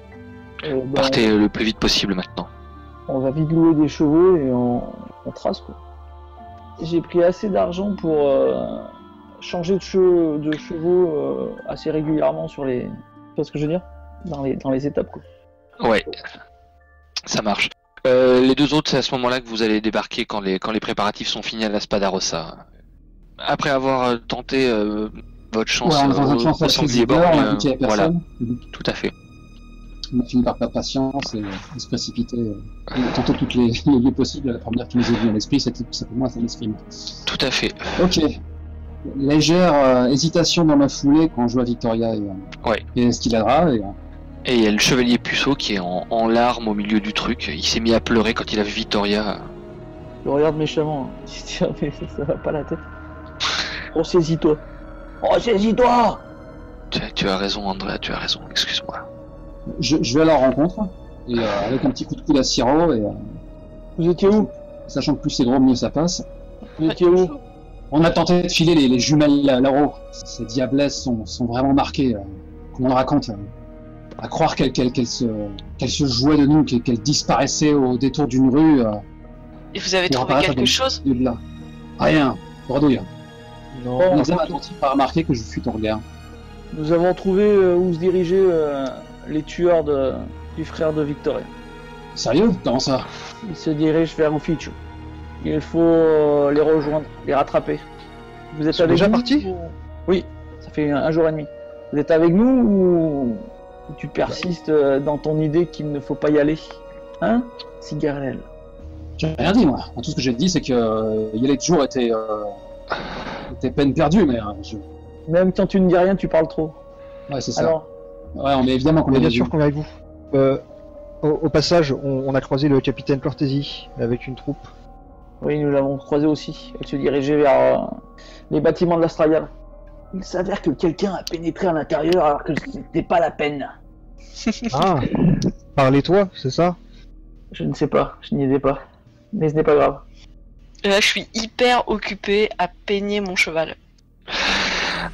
Partez le plus vite possible maintenant. On va vite louer des chevaux et on trace quoi. J'ai pris assez d'argent pour changer de chevaux assez régulièrement sur les... Tu vois ce que je veux dire? Dans les étapes quoi. Ouais, ça marche. Les deux autres, c'est à ce moment-là que vous allez débarquer quand les préparatifs sont finis à la Spada Rossa. Après avoir tenté votre chance au sanglier borgne, voilà, tout à fait. On a fini par perdre patience et se précipiter et tenter toutes les lieux possibles. La première qui nous est venue à l'esprit, c'était tout simplement un escrime. Tout à fait. Ok. Légère hésitation dans ma foulée quand je vois Victoria et Esquiladra. Et il y a le chevalier Puceau qui est en larmes au milieu du truc. Il s'est mis à pleurer quand il a vu Victoria. Je regarde méchamment. Tiens, mais ça va pas la tête. Oh, saisis-toi. Oh, saisis-toi. Tu as raison, Andrea, tu as raison. Excuse-moi. Je vais à leur rencontre, et avec un petit coup de coude à Siro, et vous étiez où? Sachant que plus c'est gros, mieux ça passe. Vous étiez où? On a tenté de filer les jumelles là-haut. Ces diablesses sont vraiment marquées, comme on le raconte. À croire qu'elles se jouaient de nous, qu'elles disparaissaient au détour d'une rue. Et vous avez trouvé quelque chose? Rien, bredouille. Non. On a attentif à remarquer que je fuis ton regard. Nous avons trouvé où se dirigeaient les tueurs du frère de Victoria. Sérieux? Comment ça? Ils se dirigent vers Ufficio. Il faut les rejoindre, les rattraper. Vous êtes avec déjà nous partis? Oui, ça fait un jour et demi. Vous êtes avec nous ou tu persistes dans ton idée qu'il ne faut pas y aller? Hein, Cigarelle? J'ai rien dit, moi. Tout ce que j'ai dit, c'est que y aller toujours était peine perdue, mais Même quand tu ne dis rien, tu parles trop. Ouais, c'est ça. Alors, ouais, on est évidemment qu'on On est est bien sûr qu'on est avec vous. Au passage, on a croisé le capitaine Cortési avec une troupe. oui, nous l'avons croisé aussi. Elle se dirigeait vers les bâtiments de l'Astragale. Il s'avère que quelqu'un a pénétré à l'intérieur alors que c'était pas la peine. Ah, parlez-toi, c'est ça? Je ne sais pas, je n'y étais pas. Mais ce n'est pas grave. Là, je suis hyper occupé à peigner mon cheval.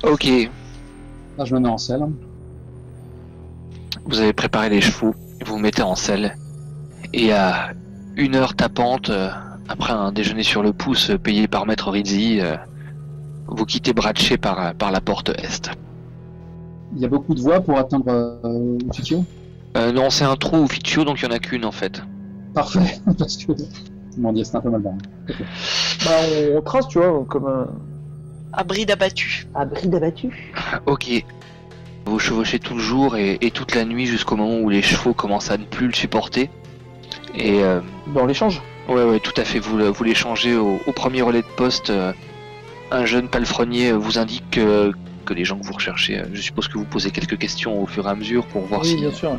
Ok, Là, je me mets en selle. vous avez préparé les chevaux, vous vous mettez en selle. Et à 1 heure tapante, après un déjeuner sur le pouce payé par Maître Rizzi, vous quittez Brachet par la porte est. Il y a beaucoup de voies pour atteindre Ufficio. Non, c'est un trou Ufficio, donc il n'y en a qu'une en fait. Parfait, parce que... Mon dieu, c'est un peu mal barré. Okay. Bah, on trace, tu vois, comme À bride abattue. à bride abattue. Ok. Vous chevauchez tout le jour et toute la nuit jusqu'au moment où les chevaux commencent à ne plus le supporter. Et Bah, on l'échange. ouais, tout à fait. Vous les changez au premier relais de poste. Un jeune palefrenier vous indique que les gens que vous recherchez, je suppose que vous posez quelques questions au fur et à mesure pour voir Oui, si bien sûr.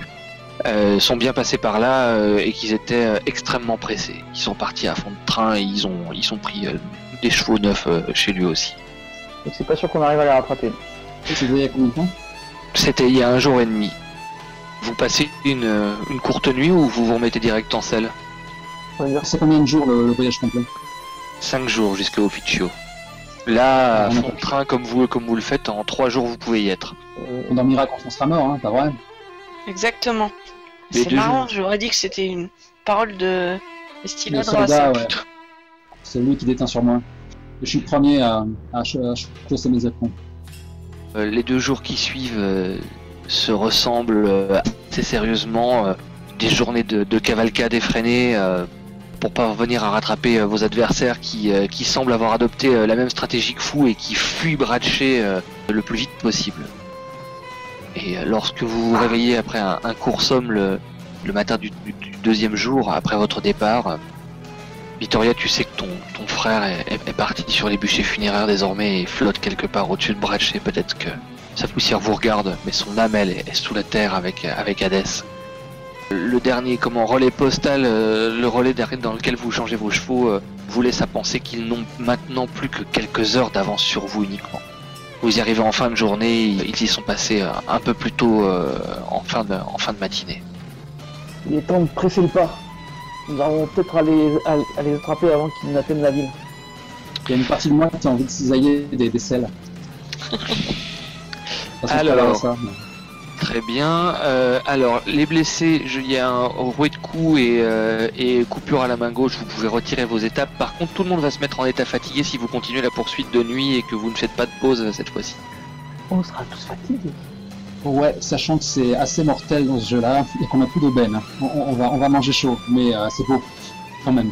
sont bien passés par là et qu'ils étaient extrêmement pressés. Ils sont partis à fond de train et ils ont pris des chevaux neufs chez lui aussi. Donc c'est pas sûr qu'on arrive à les rattraper. Et c'est il y a combien de temps? C'était il y a 1 jour et demi. Vous passez une courte nuit ou vous vous remettez direct en selle? On va dire. C'est combien de jours le voyage complet? 5 jours jusqu'à Officio. Là, à on a fond de train, comme vous le faites, en 3 jours vous pouvez y être. On dormira quand on sera mort, hein, pas vrai? Exactement. Les C'est deux marrant, j'aurais dit que c'était une parole de Le Estiladra, soldat, ça, ouais. plutôt. C'est lui qui déteint sur moi. Je suis le premier à chausser mes éperons. Les 2 jours qui suivent se ressemblent assez sérieusement. Des journées de cavalcade effrénée pour parvenir à rattraper vos adversaires qui semblent avoir adopté la même stratégie que vous et qui fuient Bratché le plus vite possible. Et lorsque vous vous réveillez après un court somme le matin du 2e jour, après votre départ, Vittoria, tu sais que ton frère est parti sur les bûchers funéraires désormais et flotte quelque part au-dessus de Bratché. Peut-être que sa poussière vous regarde, mais son âme, elle, est sous la terre avec Hadès. Le dernier relais postal, le relais dans lequel vous changez vos chevaux, vous laisse à penser qu'ils n'ont maintenant plus que quelques heures d'avance sur vous uniquement. Vous y arrivez en fin de journée, ils y sont passés un peu plus tôt en fin de matinée. Il est temps de presser le pas. Nous allons peut-être aller les attraper avant qu'ils n'atteignent la ville. Il y a une partie de moi qui a envie de cisailler des selles. Alors, ça, très bien. Alors, les blessés, il y a un rouet de coups et coupure à la main gauche, vous pouvez retirer vos étapes. Par contre, tout le monde va se mettre en état fatigué si vous continuez la poursuite de nuit et que vous ne faites pas de pause cette fois-ci. On sera tous fatigués. Ouais, sachant que c'est assez mortel dans ce jeu-là et qu'on a plus d'aubaine. On va manger chaud, mais c'est beau, quand même.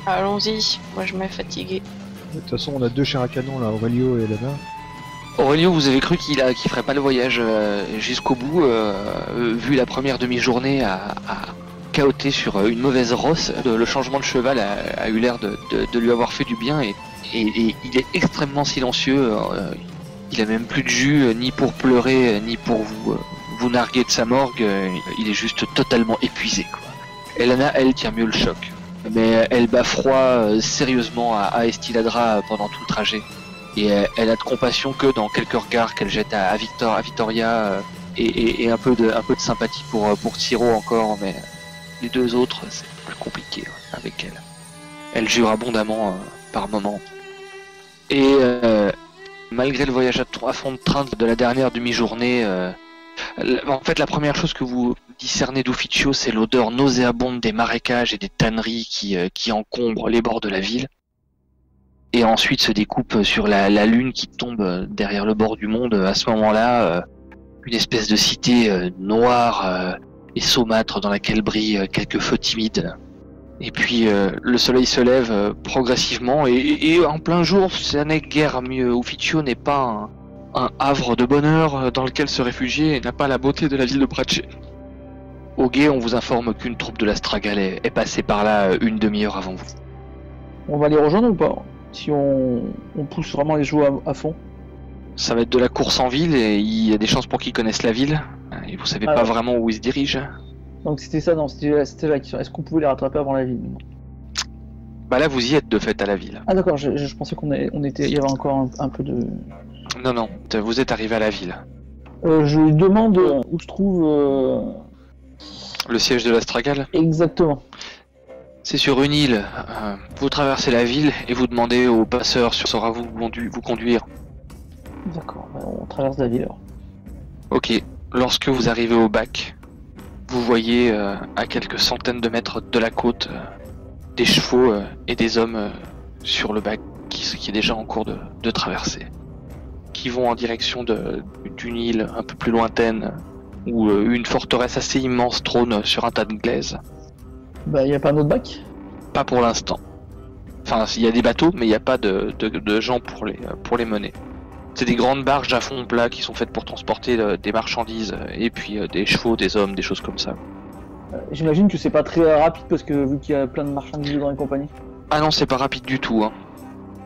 Allons-y, moi je m'ai fatigué. De toute façon, on a 2 chars à canon là, Aurelio et Elena. Aurelio, vous avez cru qu'il ferait pas le voyage jusqu'au bout, vu la première demi-journée à cahoter sur une mauvaise rosse. Le changement de cheval a eu l'air de lui avoir fait du bien et il est extrêmement silencieux. Il a même plus de jus ni pour pleurer ni pour vous narguer de sa morgue. Il est juste totalement épuisé, quoi. Elena, elle tient mieux le choc, mais elle bat froid sérieusement à Estiladra pendant tout le trajet. Et elle a de compassion que dans quelques regards qu'elle jette à Vittoria et un peu de sympathie pour Tiro encore, mais les 2 autres c'est plus compliqué avec elle. Elle jure abondamment par moments. Et malgré le voyage à fond de train de la dernière demi-journée, en fait la première chose que vous discernez d'Ufficio, c'est l'odeur nauséabonde des marécages et des tanneries qui encombrent les bords de la ville. Et ensuite se découpe sur la lune qui tombe derrière le bord du monde. À ce moment-là, une espèce de cité noire et saumâtre dans laquelle brillent quelques feux timides. Et puis le soleil se lève progressivement et en plein jour, ça n'est guère mieux. Ufficio n'est pas un havre de bonheur dans lequel se réfugier et n'a pas la beauté de la ville de Bratché. Au guet, on vous informe qu'une troupe de la Stragale est passée par là une demi-heure avant vous. On va les rejoindre ou pas? Si on pousse vraiment les joueurs à fond. Ça va être de la course en ville et il y a des chances pour qu'ils connaissent la ville. Et vous savez pas vraiment où ils se dirigent. Donc c'était ça, non, c'était la question. Est-ce qu'on pouvait les rattraper avant la ville? Bah là vous y êtes de fait à la ville. Ah d'accord, je pensais qu'on était, il y avait encore un peu de... Non, vous êtes arrivé à la ville. Je lui demande où se trouve... Le siège de la Stragale? Exactement. C'est sur une île. Vous traversez la ville et vous demandez au passeur si saura vous conduire. D'accord, on traverse la ville alors. Ok, lorsque vous arrivez au bac, vous voyez à quelques centaines de mètres de la côte des chevaux et des hommes sur le bac qui est déjà en cours de traversée, qui vont en direction d'une île un peu plus lointaine où une forteresse assez immense trône sur un tas de glaise. Bah y a pas un autre bac? Pas pour l'instant. Enfin, il y a des bateaux, mais il n'y a pas de gens pour les mener. C'est des grandes barges à fond plat qui sont faites pour transporter des marchandises et puis des chevaux, des hommes, des choses comme ça. J'imagine que c'est pas très rapide parce que vu qu'il y a plein de marchandises dans les compagnies. Ah non, c'est pas rapide du tout. Hein.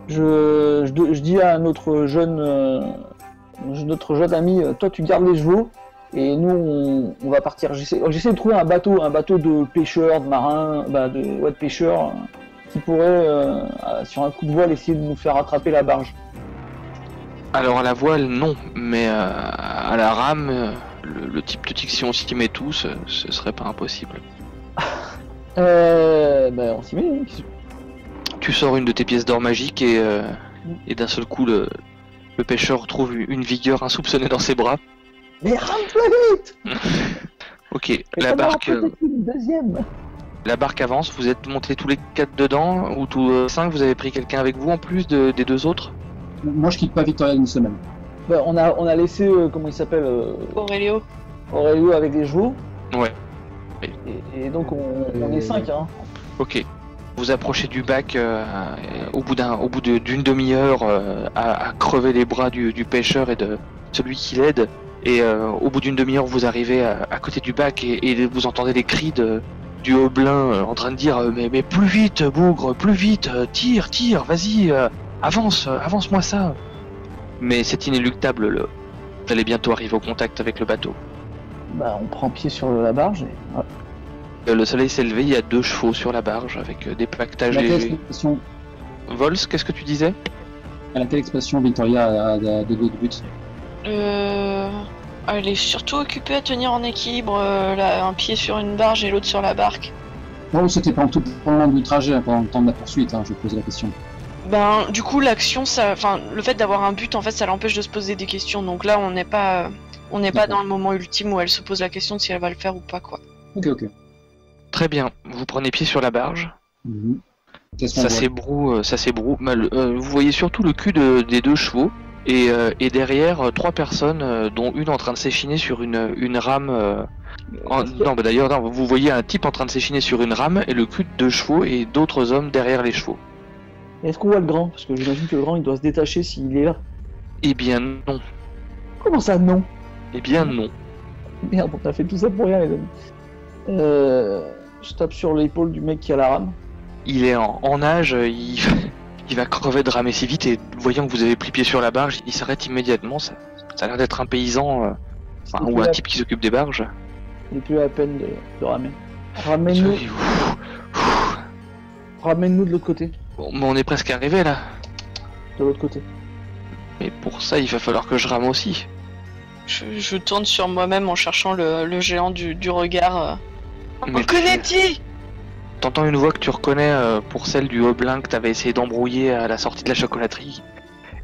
Je dis à notre jeune ami, toi tu gardes les chevaux et nous on va partir. J'essaie de trouver un bateau de pêcheurs, de marins, de pêcheurs qui pourrait sur un coup de voile essayer de nous faire rattraper la barge. Alors à la voile non, mais à la rame le type de tic, si on s'y met tous, ce serait pas impossible. On s'y met. Hein. Tu sors une de tes pièces d'or magiques et d'un seul coup, le pêcheur retrouve une vigueur insoupçonnée dans ses bras. Mais rame-toi vite. Ok, la barque... Une deuxième. La barque avance, vous êtes montés tous les 4 dedans, ou tous 5, vous avez pris quelqu'un avec vous en plus des 2 autres? Moi, je quitte pas Victoria une semaine. Bah, on a laissé, comment il s'appelle Aurélio. Aurélio avec les chevaux. Ouais. Et donc on est 5, hein. Ok. Vous approchez du bac au bout d'une demi-heure à crever les bras du pêcheur et de celui qui l'aide. Et au bout d'une demi-heure, vous arrivez à côté du bac et vous entendez les cris du Hobelin en train de dire mais plus vite, bougre, plus vite, tire, vas-y, avance-moi ça. Mais c'est inéluctable, vous allez bientôt arriver au contact avec le bateau. Bah on prend pied sur la barge et... Le soleil s'est levé, il y a 2 chevaux sur la barge avec des pactages À laquelle légers. expression, Vols, qu'est-ce que tu disais? à laquelle expression Victoria a des deux buts? Elle est surtout occupée à tenir en équilibre, un pied sur une barge et l'autre sur la barque. Non, c'était pendant tout le long du trajet, hein, pendant le temps de la poursuite, hein, je pose la question. Ben, du coup, l'action, le fait d'avoir un but, en fait, ça l'empêche de se poser des questions. Donc là, on n'est pas dans le moment ultime où elle se pose la question de si elle va le faire ou pas, quoi. Ok. Très bien, vous prenez pied sur la barge. Qu'est-ce qu'on voit? Ça s'ébroue. Vous voyez surtout le cul des 2 chevaux et derrière 3 personnes, dont une en train de s'échiner sur une rame. D'ailleurs, vous voyez un type en train de s'échiner sur une rame et le cul de 2 chevaux et d'autres hommes derrière les chevaux. Est-ce qu'on voit le grand? Parce que j'imagine que le grand il doit se détacher s'il est là. Eh bien non. Comment ça non? Eh bien non. Merde, on a fait tout ça pour rien les amis. Je tape sur l'épaule du mec qui a la rame. Il est en nage, il va crever de ramer si vite et voyant que vous avez pris pied sur la barge, il s'arrête immédiatement. Ça a l'air d'être un paysan ou un type qui s'occupe des barges. Il est plus à peine de ramer. Ramène-nous de l'autre côté. Bon, mais on est presque arrivé là. De l'autre côté. Mais pour ça, il va falloir que je rame aussi. Je tourne sur moi-même en cherchant le géant du regard. Mais Connais-tu? T'entends une voix que tu reconnais pour celle du Hobelin que t'avais essayé d'embrouiller à la sortie de la chocolaterie.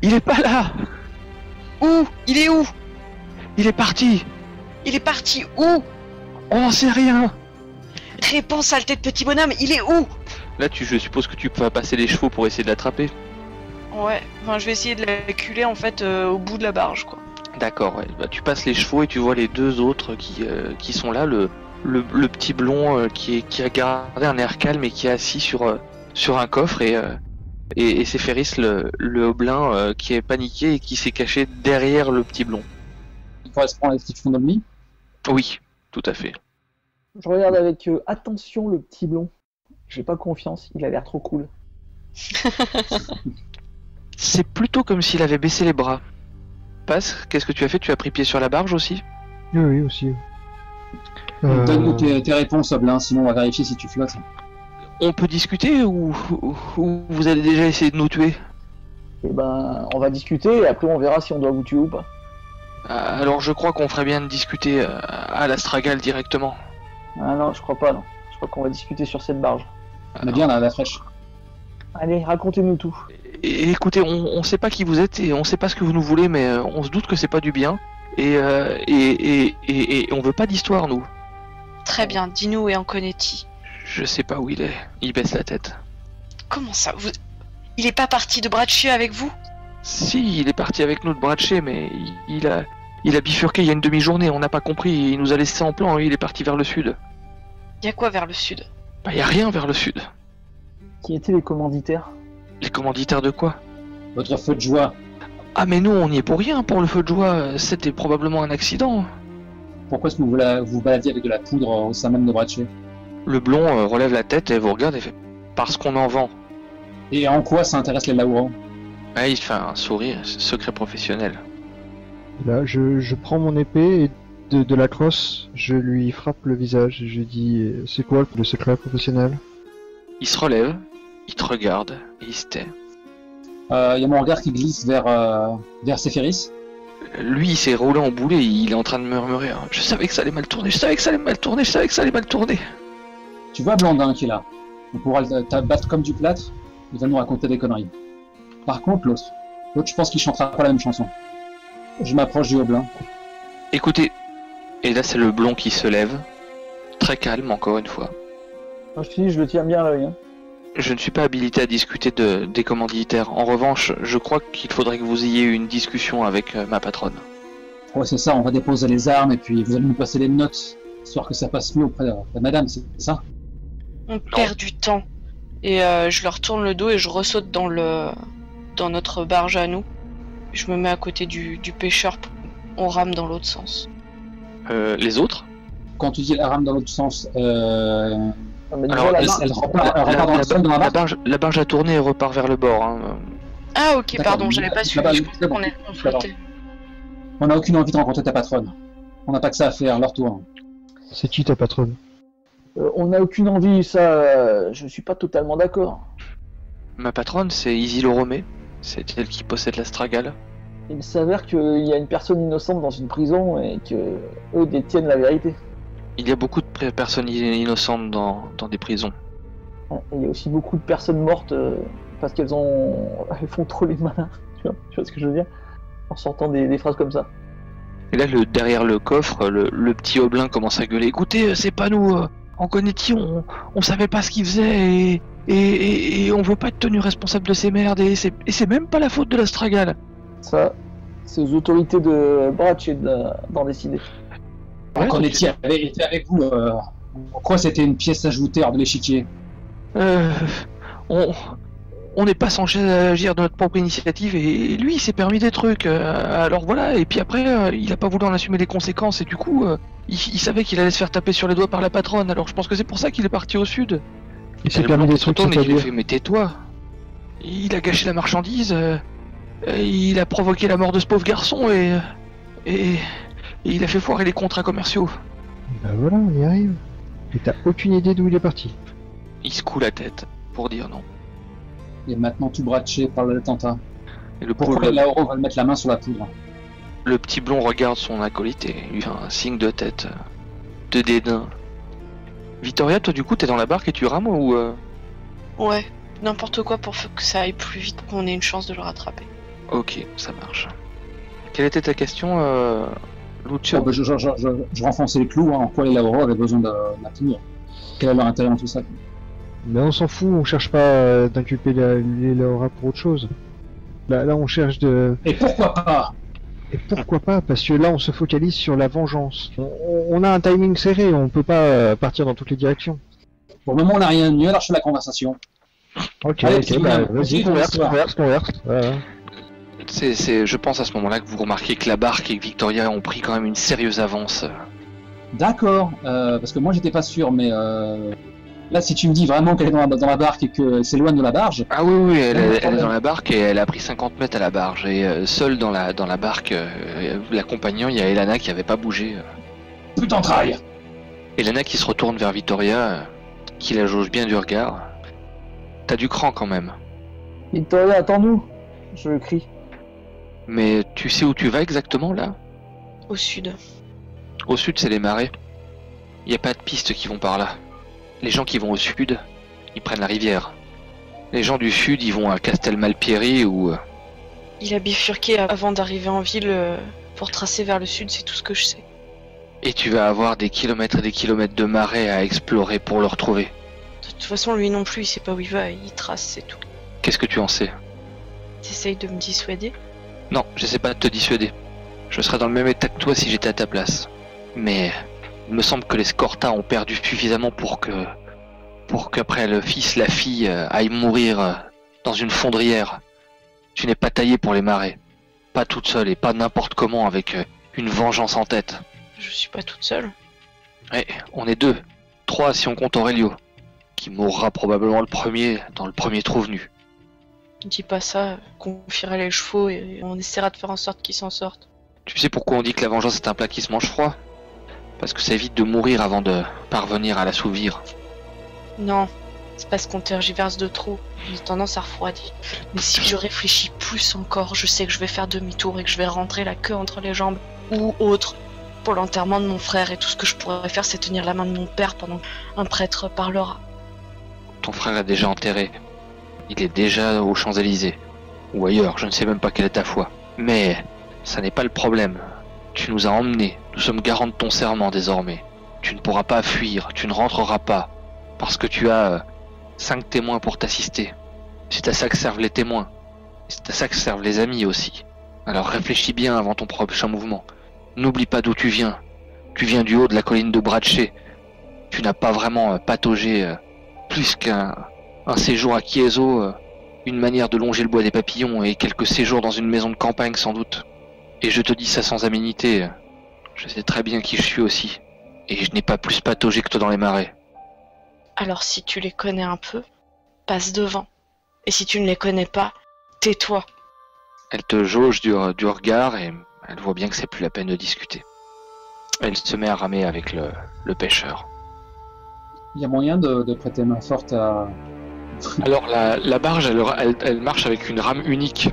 Il est pas là! Où? Il est où? Il est parti! Il est parti où? On n'en sait rien! Réponds, saleté de petit bonhomme, il est où? Là, je suppose que tu vas passer les chevaux pour essayer de l'attraper. Ouais, enfin je vais essayer de l'acculer en fait au bout de la barge, quoi. D'accord, ouais. Bah, tu passes les chevaux et tu vois les 2 autres qui sont là. Le petit blond qui a gardé un air calme et qui est assis sur un coffre et c'est Ferris le Hobelin qui est paniqué et qui s'est caché derrière le petit blond. Il correspond à ce qu'ils font de lui? Oui, tout à fait. Je regarde avec attention le petit blond. J'ai pas confiance, il a l'air trop cool. C'est plutôt comme s'il avait baissé les bras. Passe, qu'est-ce que tu as fait? Tu as pris pied sur la barge aussi? Oui, aussi. Donne-nous tes réponses, Hobelin, sinon on va vérifier si tu flottes. On peut discuter ou vous allez déjà essayer de nous tuer? Et ben, on va discuter et après on verra si on doit vous tuer ou pas. Alors je crois qu'on ferait bien de discuter à l'Astragale directement. Ah non, je crois pas, non. Je crois qu'on va discuter sur cette barge. On est bien là, à la fraîche. Allez, racontez-nous tout. Et écoutez, on sait pas qui vous êtes et on sait pas ce que vous nous voulez, mais on se doute que c'est pas du bien. Et on veut pas d'histoire, nous. Très bien, dis-nous et en connais-tu? Je sais pas où il est. Il baisse la tête. Comment ça? Il est pas parti de Braccio avec vous? Si, il est parti avec nous de Braccio, mais il a bifurqué il y a une demi-journée, on n'a pas compris, il nous a laissé en plan, il est parti vers le sud. Y a quoi vers le sud? Bah y a rien vers le sud. Qui étaient les commanditaires? Les commanditaires de quoi? Votre feu de joie. Ah mais nous on y est pour rien pour le feu de joie, c'était probablement un accident. Pourquoi est-ce que vous baladiez avec de la poudre au sein même de Braccio? Le blond relève la tête et vous regarde et fait « Parce qu'on en vend ». Et en quoi ça intéresse les Laurents? Ah, il fait un sourire, secret professionnel. Là, je prends mon épée et de la crosse, je lui frappe le visage et je dis c'est quoi le secret professionnel? Il se relève, il te regarde et il se tait. Y a mon regard qui glisse vers Sephiris. lui, il s'est roulé en boulet, il est en train de murmurer. Hein. Je savais que ça allait mal tourner, je savais que ça allait mal tourner, je savais que ça allait mal tourner. Tu vois Blandin qui est là. On pourra t'abattre comme du plâtre, il va nous raconter des conneries. Par contre, l'autre, je pense qu'il chantera pas la même chanson. Je m'approche du Hobelin. Écoutez, et là c'est le blond qui se lève, très calme encore une fois. Moi, je te dis, je le tiens bien à l'œil. Hein. Je ne suis pas habilité à discuter des commanditaires. En revanche, je crois qu'il faudrait que vous ayez une discussion avec ma patronne. Ouais, c'est ça, on va déposer les armes et puis vous allez nous passer les notes, histoire que ça passe mieux auprès de madame, c'est ça? On perd du temps. Et je leur tourne le dos et je ressaute dans notre barge à nous. Je me mets à côté du pêcheur, on rame dans l'autre sens. Les autres? Quand tu dis la rame dans l'autre sens, Mais Alors, elle repart dans le sol, dans la barge. la barge a tourné et repart vers le bord. Hein. Ah ok, D'accord, pardon, j'avais pas suivi, je pensais qu'on est flotté. On n'a aucune envie de rencontrer ta patronne. On n'a pas que ça à faire, leur tour. C'est qui ta patronne? on n'a aucune envie, ça, je suis pas totalement d'accord. Ma patronne, c'est Isillo Romé. C'est elle qui possède la Stragale. Il s'avère qu'il y a une personne innocente dans une prison et que eux détiennent la vérité. Il y a beaucoup de personnes innocentes dans des prisons. Et il y a aussi beaucoup de personnes mortes parce elles font trop les malins. Tu vois ce que je veux dire? En sortant des phrases comme ça. Et là, derrière le coffre, le petit Hobelin commence à gueuler. Écoutez, c'est pas nous, on connaît qui, on savait pas ce qu'il faisait et on veut pas être tenu responsable de ces merdes et c'est même pas la faute de la Stragale. Ça, c'est aux autorités de Bratch d'en décider. Ouais, Quand on donc- était avec vous, on croit que c'était une pièce ajoutée hors de l'échiquier. On n'est pas censé agir de notre propre initiative et lui il s'est permis des trucs. Alors voilà, et puis après il a pas voulu en assumer les conséquences et du coup il savait qu'il allait se faire taper sur les doigts par la patronne. Alors je pense que c'est pour ça qu'il est parti au sud. Il s'est Et le permis blond des qui se trucs, retourne et qui lui c'est-à-dire? fait mais tais-toi. Il a gâché la marchandise, il a provoqué la mort de ce pauvre garçon et il a fait foirer les contrats commerciaux. Bah voilà, on y arrive. Et t'as aucune idée d'où il est parti. Il secoue la tête pour dire non. Et maintenant tout bratché par l'attentat. Et le Pourquoi pauvre- Lauro va mettre la main sur la poudre? Le petit blond regarde son acolyte et lui fait un signe de tête, de dédain. Victoria, toi du coup t'es dans la barque et tu rames ou Ouais, n'importe quoi pour que ça aille plus vite, qu'on ait une chance de le rattraper. Ok, ça marche. Quelle était ta question, Lucio? Oh, bah, je renfonçais les clous, hein, en quoi les Lauro avaient besoin de la poudre. Quel est leur intérêt dans tout ça? Mais on s'en fout, on cherche pas d'inculper les Laura pour autre chose. Là, on cherche de... Et pourquoi pas? Et pourquoi pas? Parce que là, on se focalise sur la vengeance. On a un timing serré, on peut pas partir dans toutes les directions. Pour le moment, on n'a rien de mieux, alors je fais la conversation. Ok, Allez, ok, c'est bah, bien. vas-y, Vas-y, converse. Voilà. Je pense à ce moment-là que vous remarquez que la barque et que Victoria ont pris quand même une sérieuse avance. D'accord, parce que moi j'étais pas sûr, mais là si tu me dis vraiment qu'elle est dans la barque et qu'elle s'éloigne de la barge, Ah oui, elle est problème. dans la barque et elle a pris 50 mètres à la barge. Et seule dans la barque, l'accompagnant, il y a Elana qui avait pas bougé. putain de traille! Elana qui se retourne vers Victoria, qui la jauge bien du regard. T'as du cran quand même. Victoria, attends-nous! Je crie. Mais tu sais où tu vas exactement là? Au sud. Au sud, c'est les marais. Il n'y a pas de pistes qui vont par là. Les gens qui vont au sud, ils prennent la rivière. Les gens du sud, ils vont à Castelmalpieri ou... Il a bifurqué avant d'arriver en ville pour tracer vers le sud, c'est tout ce que je sais. Et tu vas avoir des kilomètres et des kilomètres de marais à explorer pour le retrouver. De toute façon, lui non plus, il sait pas où il va, il trace, c'est tout. Qu'est-ce que tu en sais? T'essayes de me dissuader? Non, j'essaie pas de te dissuader. Je serais dans le même état que toi si j'étais à ta place. Mais il me semble que les Scorta ont perdu suffisamment pour qu'après le fils, la fille aille mourir dans une fondrière. Tu n'es pas taillé pour les marais. Pas toute seule et pas n'importe comment avec une vengeance en tête. Je suis pas toute seule. Ouais, on est 2. 3 si on compte Aurelio. Qui mourra probablement le premier dans le premier trou venu. Dis pas ça, confierai les chevaux et on essaiera de faire en sorte qu'ils s'en sortent. Tu sais pourquoi on dit que la vengeance est un plat qui se mange froid? Parce que ça évite de mourir avant de parvenir à l'assouvir. Non, C'est parce qu'on tergiverse de trop. J'ai tendance à refroidir. Mais si je réfléchis plus encore, je sais que je vais faire demi-tour et que je vais rentrer la queue entre les jambes ou autre pour l'enterrement de mon frère. Et tout ce que je pourrais faire, c'est tenir la main de mon père pendant qu'un prêtre parlera. Ton frère est déjà enterré. Il est déjà aux Champs-Élysées. Ou ailleurs, je ne sais même pas quelle est ta foi. Mais ça n'est pas le problème. Tu nous as emmenés. Nous sommes garants de ton serment désormais. Tu ne pourras pas fuir. Tu ne rentreras pas. Parce que tu as 5 témoins pour t'assister. C'est à ça que servent les témoins. C'est à ça que servent les amis aussi. Alors réfléchis bien avant ton prochain mouvement. N'oublie pas d'où tu viens. Tu viens du haut de la colline de Bratché. Tu n'as pas vraiment pataugé plus qu'un séjour à Chiéso, une manière de longer le bois des papillons et quelques séjours dans une maison de campagne sans doute. Et je te dis ça sans aménité. Je sais très bien qui je suis aussi. Et je n'ai pas plus pataugé que toi dans les marais. Alors si tu les connais un peu, passe devant. Et si tu ne les connais pas, tais-toi. Elle te jauge du regard et elle voit bien que c'est plus la peine de discuter. Elle se met à ramer avec le pêcheur. Il y a moyen de prêter main forte à... Alors la barge, elle marche avec une rame unique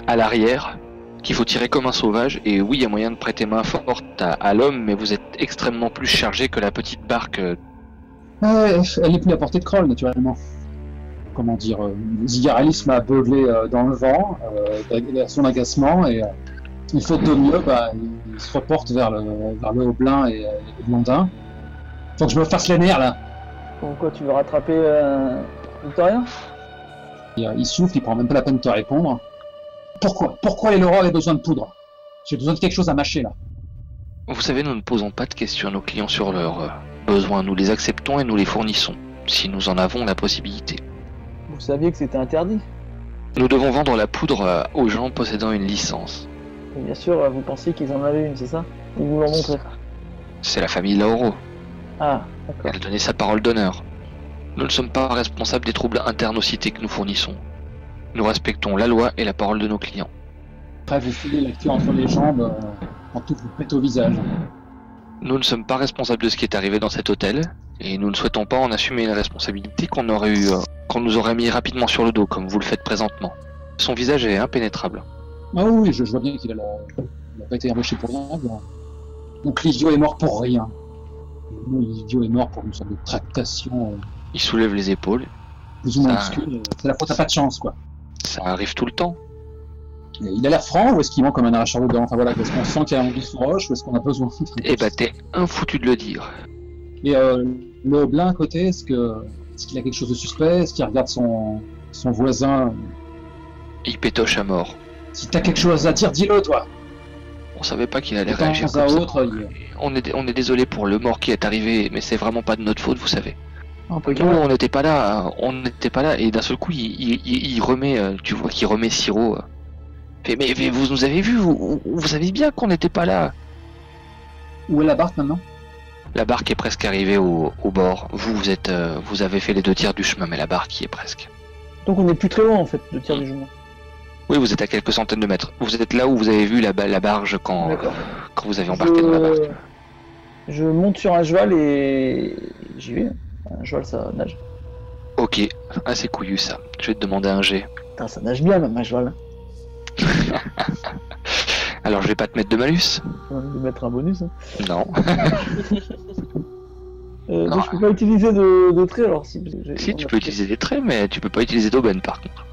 à l'arrière, qu'il faut tirer comme un sauvage. Et oui, il y a moyen de prêter main forte à l'homme, mais vous êtes extrêmement plus chargé que la petite barque. Elle est plus à portée de Kroll, naturellement. Comment dire, Zigarelis m'a beuglé dans le vent, à son agacement, et faute de mieux, il se reporte vers le Haublin et Blondin. Faut que je me fasse les nerfs, là. Pourquoi tu veux rattraper Victoria? Il souffle, il prend même pas la peine de te répondre. Pourquoi les Laura avaient besoin de poudre? J'ai besoin de quelque chose à mâcher, là. Vous savez, nous ne posons pas de questions à nos clients sur leurs besoins. Nous les acceptons et nous les fournissons, si nous en avons la possibilité. Vous saviez que c'était interdit? Nous devons vendre la poudre aux gens possédant une licence. Et bien sûr, vous pensiez qu'ils en avaient une, c'est ça? Ils vous l'ont montré. C'est la famille Lauro. Ah, d'accord. Elle donnait sa parole d'honneur. Nous ne sommes pas responsables des troubles internes aux cités que nous fournissons. Nous respectons la loi et la parole de nos clients. Après, vous filez la queue entre les jambes quand tout vous pète au visage. Nous ne sommes pas responsables de ce qui est arrivé dans cet hôtel, et nous ne souhaitons pas en assumer la responsabilité qu'on nous aurait mis rapidement sur le dos, comme vous le faites présentement. Son visage est impénétrable. Ah oui, je vois bien qu'il n'a pas été embauché pour rien. Donc Livio est mort pour rien. Non, Livio est mort pour une sorte de tractation Il soulève les épaules. plus ou moins obscure. C'est la faute à pas de chance, quoi. Ça arrive tout le temps. Et il a l'air franc ou est-ce qu'il ment comme un arracheur de dents? Enfin voilà, est-ce qu'on sent qu'il y a un anguille sous roche ou est-ce qu'on a besoin de... Eh bah t'es infoutu de le dire. Et le Haublin à côté, est-ce qu'il a quelque chose de suspect? Est-ce qu'il regarde son voisin? Il pétoche à mort. Si t'as quelque chose à dire, dis-le, toi. On savait pas qu'il allait De temps réagir à comme ça. autre, On est désolé pour le mort qui est arrivé, mais c'est vraiment pas de notre faute, vous savez. Un peu Nous, on n'était pas là, et d'un seul coup, il remet, tu vois qu'il remet Siro. Mais vous nous avez vus, vous savez bien qu'on n'était pas là. Où est la barque maintenant? La barque est presque arrivée au bord. Vous avez fait les 2 tiers du chemin, mais la barque y est presque. Donc on est plus très loin en fait, de tir du jour. Oui, vous êtes à quelques centaines de mètres. Vous êtes là où vous avez vu la barge quand vous avez embarqué dans la barque. Je monte sur un cheval et j'y vais. Un cheval ça nage. Ok, assez couillu ça. Je vais te demander un jet. Putain, ça nage bien même un cheval. Alors je vais pas te mettre de malus. Je vais mettre un bonus. Hein. Non. Donc je peux pas utiliser de traits alors si. Si, tu peux utiliser des traits, mais tu peux pas utiliser d'aubaine par contre.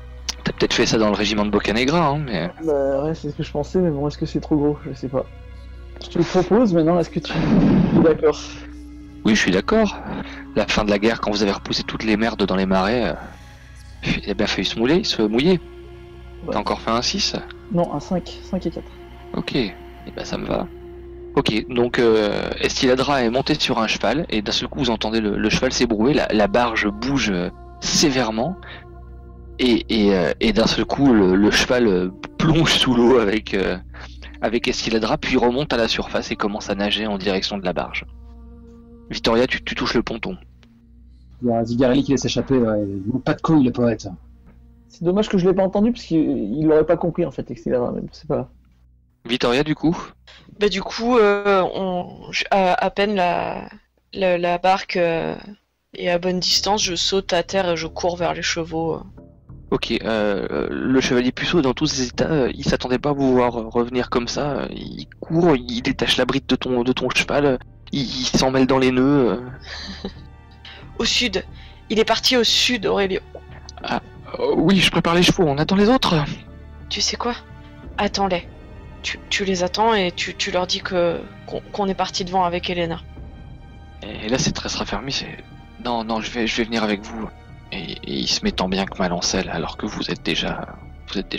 T'as peut-être fait ça dans le régiment de Boccanegra, hein, mais... Bah ouais, c'est ce que je pensais, mais bon, est-ce que c'est trop gros? Je sais pas. Je te le propose, maintenant, est-ce que tu es d'accord? Oui, je suis d'accord. La fin de la guerre, quand vous avez repoussé toutes les merdes dans les marais, il a bien fallu se mouiller. Ouais. T'as encore fait un 6? Non, un 5. 5 et 4. Ok, et ben ça me va. Ok, donc Estiladra est monté sur un cheval, et d'un seul coup vous entendez le cheval s'ébrouer, la barge bouge sévèrement, et d'un seul coup le cheval plonge sous l'eau avec Estiladra, puis remonte à la surface et commence à nager en direction de la barge. Victoria, tu touches le ponton. Il y a Zigarelli qui laisse échapper, il manque pas de couilles, le poète. C'est dommage que je l'ai pas entendu, parce qu'il l'aurait pas compris en fait, Extiladra, même, c'est pas grave. Victoria, du coup? Bah du coup, à peine la barque Et à bonne distance, je saute à terre et je cours vers les chevaux. Ok, le chevalier puceau dans tous ses états, il s'attendait pas à vous voir revenir comme ça. Il court, il détache la bride de ton cheval, il s'en mêle dans les nœuds. Au sud. Il est parti au sud, Aurélio. Oui, je prépare les chevaux, on attend les autres. Tu sais quoi? Attends-les. Tu les attends et tu leur dis qu'on est parti devant avec Elena. Et là, cette sera fermée, c'est... Non, je vais venir avec vous. Et il se met tant bien que mal en selle, alors que vous êtes déjà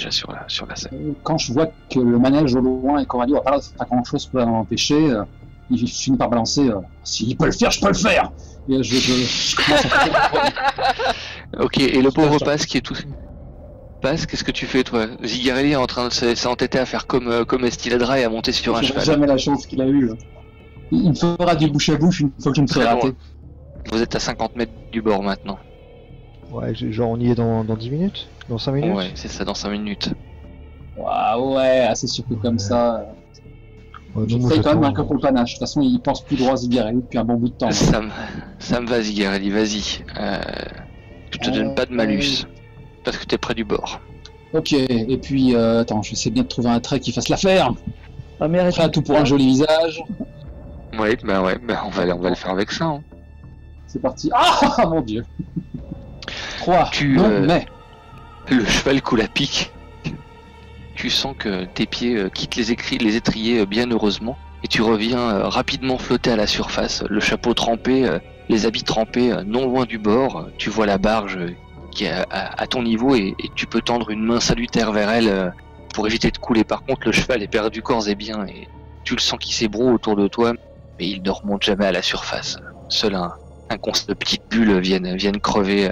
sur la scène. Quand je vois que le manège au loin et qu'Aurélio n'a pas grand chose pour l'empêcher, il finit par balancer s'il peut le faire, je peux le faire. Et je commence à faire... Ok, et le pauvre Paz qui est tout... Paz, qu'est-ce que tu fais toi? Zigarelli est en train de s'entêter à faire comme Estiladra et à monter sur un cheval. Jamais la chance qu'il a eue. Il me fera du bouche à bouche une fois que je me serai raté. Vous êtes à 50 mètres du bord maintenant. Ouais, genre on y est dans 10 minutes? Dans 5 minutes? Ouais, c'est ça, dans 5 minutes. Ouais, assez sûr que comme ça... J'essaye quand même un peu pour le panache. De toute façon, il pense plus droit à Zigarelli depuis un bon bout de temps. Ça me va, Zigarelli, vas-y. Je te donne pas de malus. Parce que t'es près du bord. Ok, et puis, attends, je vais essayer bien de trouver un trait qui fasse l'affaire. Ma mère est Prêt à tout pour un joli visage. Ouais, on va le faire avec ça. Hein. C'est parti. Ah, mon dieu. 3, mais... Le cheval coule à pic. Tu sens que tes pieds quittent les étriers bien heureusement. Et tu reviens rapidement flotter à la surface. Le chapeau trempé, les habits trempés non loin du bord. Tu vois la barge qui est à ton niveau et tu peux tendre une main salutaire vers elle pour éviter de couler. Par contre, le cheval est perdu corps et bien et tu le sens qui s'ébroue autour de toi, mais il ne remonte jamais à la surface. Seul un constat de petites bulles viennent crever,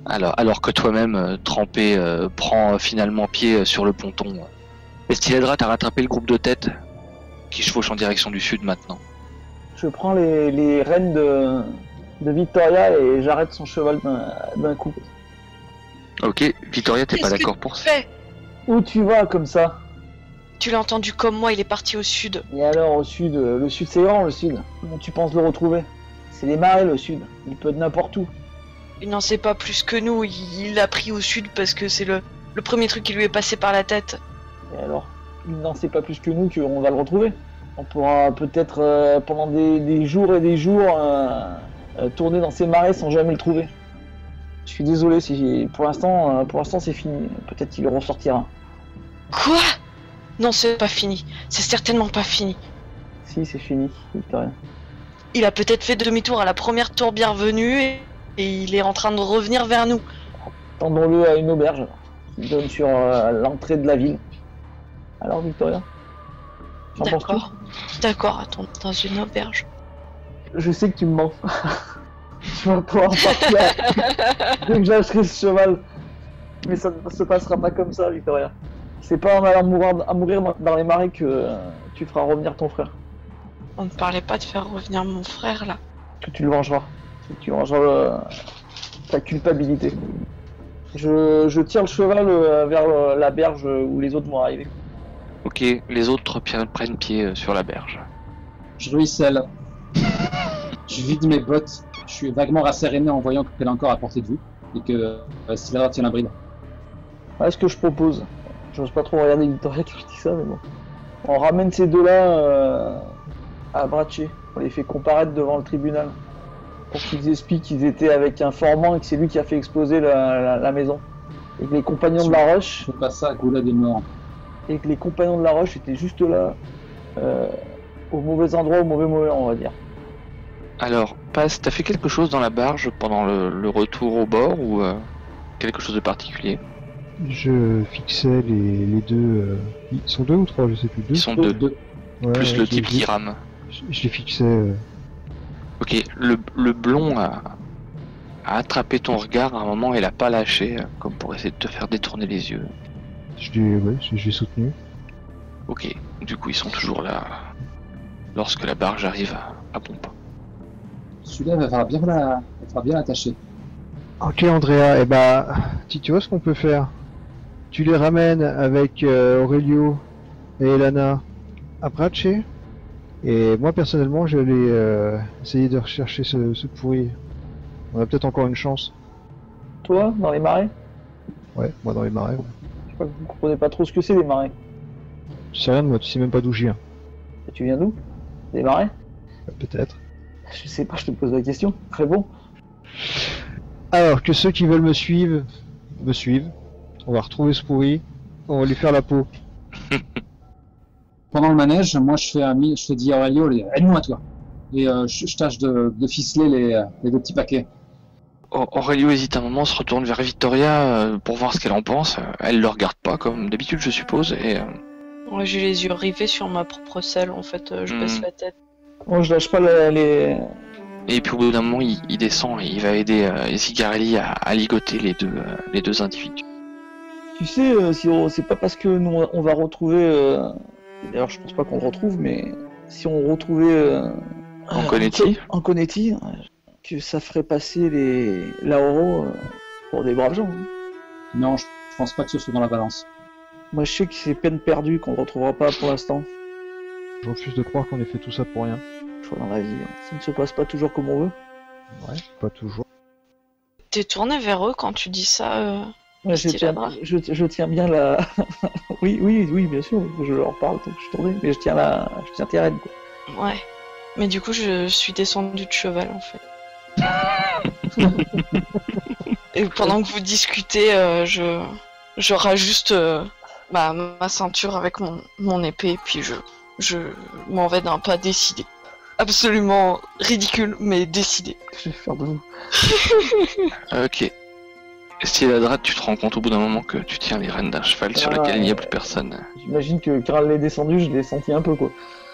alors que toi-même, trempé, prends finalement pied sur le ponton. Estiladra, t'as rattrapé le groupe de tête qui chevauche en direction du sud maintenant. Je prends les rênes de Victoria et j'arrête son cheval d'un coup. Ok, Victoria, t'es pas Qu'est-ce d'accord que pour tu ça? fais? Où tu vas comme ça? Tu l'as entendu comme moi, il est parti au sud. Et alors au sud, le sud c'est grand le sud. Comment tu penses le retrouver? C'est les marais le sud, il peut être n'importe où. Il n'en sait pas plus que nous, il l'a pris au sud parce que c'est le premier truc qui lui est passé par la tête. Et alors, il n'en sait pas plus que nous qu'on va le retrouver. On pourra peut-être pendant des jours et des jours tourner dans ces marais sans jamais le trouver. Je suis désolé, pour l'instant c'est fini. Peut-être qu'il ressortira. Quoi? Non, c'est pas fini. C'est certainement pas fini. Si, c'est fini, Victoria. Il a peut-être fait demi-tour à la première tourbière venue et il est en train de revenir vers nous. Tendons-le à une auberge qui donne sur l'entrée de la ville. Alors, Victoria? J'en pense tout. D'accord, attends, dans une auberge. Je sais que tu me mens. Tu vas pouvoir partir dès que j'achèterai ce cheval. Mais ça ne se passera pas comme ça, Victoria. C'est pas en allant à mourir dans les marais que tu feras revenir ton frère. On ne parlait pas de faire revenir mon frère là. Que tu le vengeras. Tu vengeras ta culpabilité. Je tire le cheval vers la berge où les autres vont arriver. Ok, les autres prennent pied sur la berge. Je ruisselle. Je vide mes bottes. Je suis vaguement rasséréné en voyant qu'elle est encore à portée de vue. Et que Estiladra tient la bride. Ouais, ce que je propose. J'ose pas trop regarder Victoria quand je dis ça, mais bon. On ramène ces deux-là à Brachet. On les fait comparaître devant le tribunal. Pour qu'ils expliquent qu'ils étaient avec un formant et que c'est lui qui a fait exploser la maison. Et que les compagnons de la Roche... Je fais pas ça à Goula des morts. Et que les compagnons de la Roche étaient juste là, au mauvais endroit, au mauvais moment, on va dire. Alors, Paz, t'as fait quelque chose dans la barge pendant le retour au bord ou quelque chose de particulier? Je fixais les deux... Ils sont deux ou trois, je sais plus. Deux. Ils sont deux. Ouais, plus le type qui rame. Je les fixais... Ok, le blond a attrapé ton regard à un moment et l'a pas lâché, comme pour essayer de te faire détourner les yeux. Je l'ai soutenu. Ok, du coup ils sont toujours là lorsque la barge arrive à pompe. Celui-là va falloir bien l'attacher. Ok Andrea, et bah tu vois ce qu'on peut faire. Tu les ramènes avec Aurélio et Elana à Brachet. Et moi personnellement je vais essayer de rechercher ce pourri On a peut-être encore une chance. Toi, dans les marais? Ouais, moi dans les marais. Ouais. Je crois que vous comprenez pas trop ce que c'est les marais. Tu sais rien de moi, tu sais même pas d'où je viens. Et tu viens d'où? Des marais? Peut-être. Je sais pas, je te pose la question. Très bon. Alors que ceux qui veulent me suivent. On va retrouver ce pourri. On va lui faire la peau. Pendant le manège, moi je fais dire à Aurelio, aide-moi toi. Et je tâche de ficeler les 2 petits paquets. Aurelio hésite un moment, se retourne vers Victoria pour voir ce qu'elle en pense. Elle le regarde pas comme d'habitude, je suppose. Et Ouais, j'ai les yeux rivés sur ma propre selle, en fait, je baisse la tête. Moi, je lâche pas les... Et puis au bout d'un moment, il descend et il va aider Zigarelli à ligoter les deux individus. Tu sais, c'est pas parce que nous on va retrouver... D'ailleurs, je pense pas qu'on le retrouve, mais si on retrouvait... En Conetti, que ça ferait passer les Lauro pour des braves gens. Hein. Non, je pense pas que ce soit dans la balance. Moi, je sais que c'est peine perdue qu'on ne retrouvera pas pour l'instant. Je refuse de croire qu'on ait fait tout ça pour rien. Je crois dans la vie, ça ne se passe pas toujours comme on veut. Ouais, pas toujours. T'es tourné vers eux quand tu dis ça Ouais, je tiens bien la... oui, bien sûr, je leur parle tant que je suis tourné, mais je tiens tes rênes, quoi. Ouais. Mais du coup, je suis descendu de cheval, en fait. Et pendant que vous discutez, je rajuste ma ceinture avec mon épée, puis je m'en vais d'un pas décidé. Absolument ridicule, mais décidé. Je vais faire de vous. Ok. Styladra, tu te rends compte au bout d'un moment que tu tiens les rênes d'un cheval sur lequel il n'y a plus personne. J'imagine que quand elle est descendue, je l'ai senti un peu, quoi.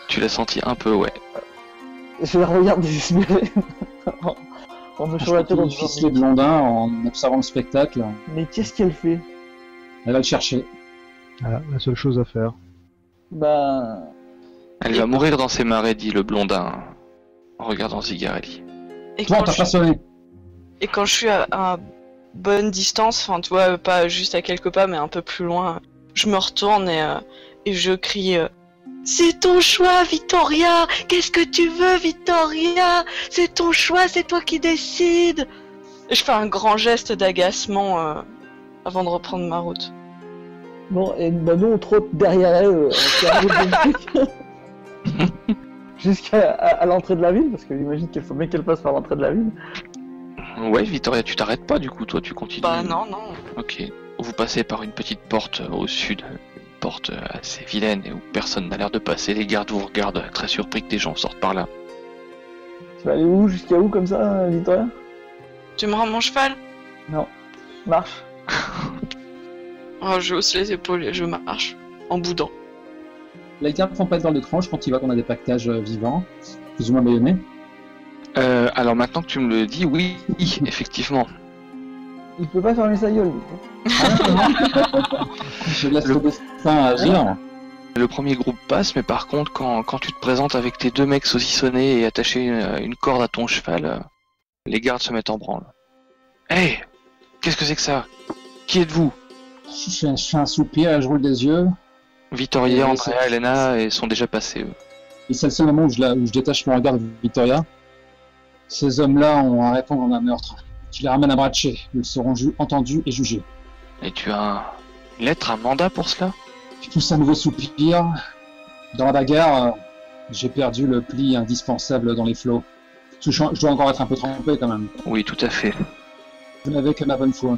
Tu l'as senti un peu, ouais. Je la regarde désespérée. en me sur la tête. Je ficeler Blondin en observant le spectacle. Mais qu'est-ce qu'elle fait? Elle va le chercher. Voilà, la seule chose à faire. Bah... Elle va mourir dans ses marais, dit le blondin, en regardant Zigarelli. Toi, t'as pas sonné. Et quand je suis à bonne distance, enfin tu vois, pas juste à quelques pas, mais un peu plus loin, je me retourne et je crie c'est ton choix, Vittoria! Qu'est-ce que tu veux, Vittoria? C'est ton choix, c'est toi qui décides! Et je fais un grand geste d'agacement avant de reprendre ma route. Bon, et bah nous on trotte derrière elle, jusqu'à l'entrée de la ville, parce que j'imagine qu'il faut bien qu'elle passe par l'entrée de la ville. Ouais, Victoria, tu t'arrêtes pas du coup, toi tu continues. Bah non. Ok. Vous passez par une petite porte au sud, une porte assez vilaine et où personne n'a l'air de passer. Les gardes vous regardent très surpris que des gens sortent par là. Tu vas aller où, jusqu'à où comme ça, Victoria? Tu me rends mon cheval? Non. Marche. Oh, je hausse les épaules et je marche, en boudant. Les gardes font pas de vol de tranche quand ils voient qu'on a des pactages vivants, plus ou moins bâillonnés. Alors maintenant que tu me le dis, oui, effectivement. Il peut pas fermer sa gueule. Je laisse le destin agir. Le premier groupe passe, mais par contre, quand tu te présentes avec tes 2 mecs saucissonnés et attachés une corde à ton cheval, les gardes se mettent en branle. Hey, qu'est-ce que c'est que ça? Qui êtes-vous? Je fais un soupir et je roule des yeux. Victoria, Andrea, Elena et sont déjà passés, eux. Et c'est le seul moment où je détache mon regard de Victoria. Ces hommes-là ont à répondre à un meurtre. Je les ramène à Brace. Ils seront entendus et jugés. Et tu as une lettre, un mandat pour cela? Je pousse un nouveau soupir. Dans la bagarre, j'ai perdu le pli indispensable dans les flots. Je dois encore être un peu trempé quand même. Oui, tout à fait. Vous n'avez que ma bonne foi.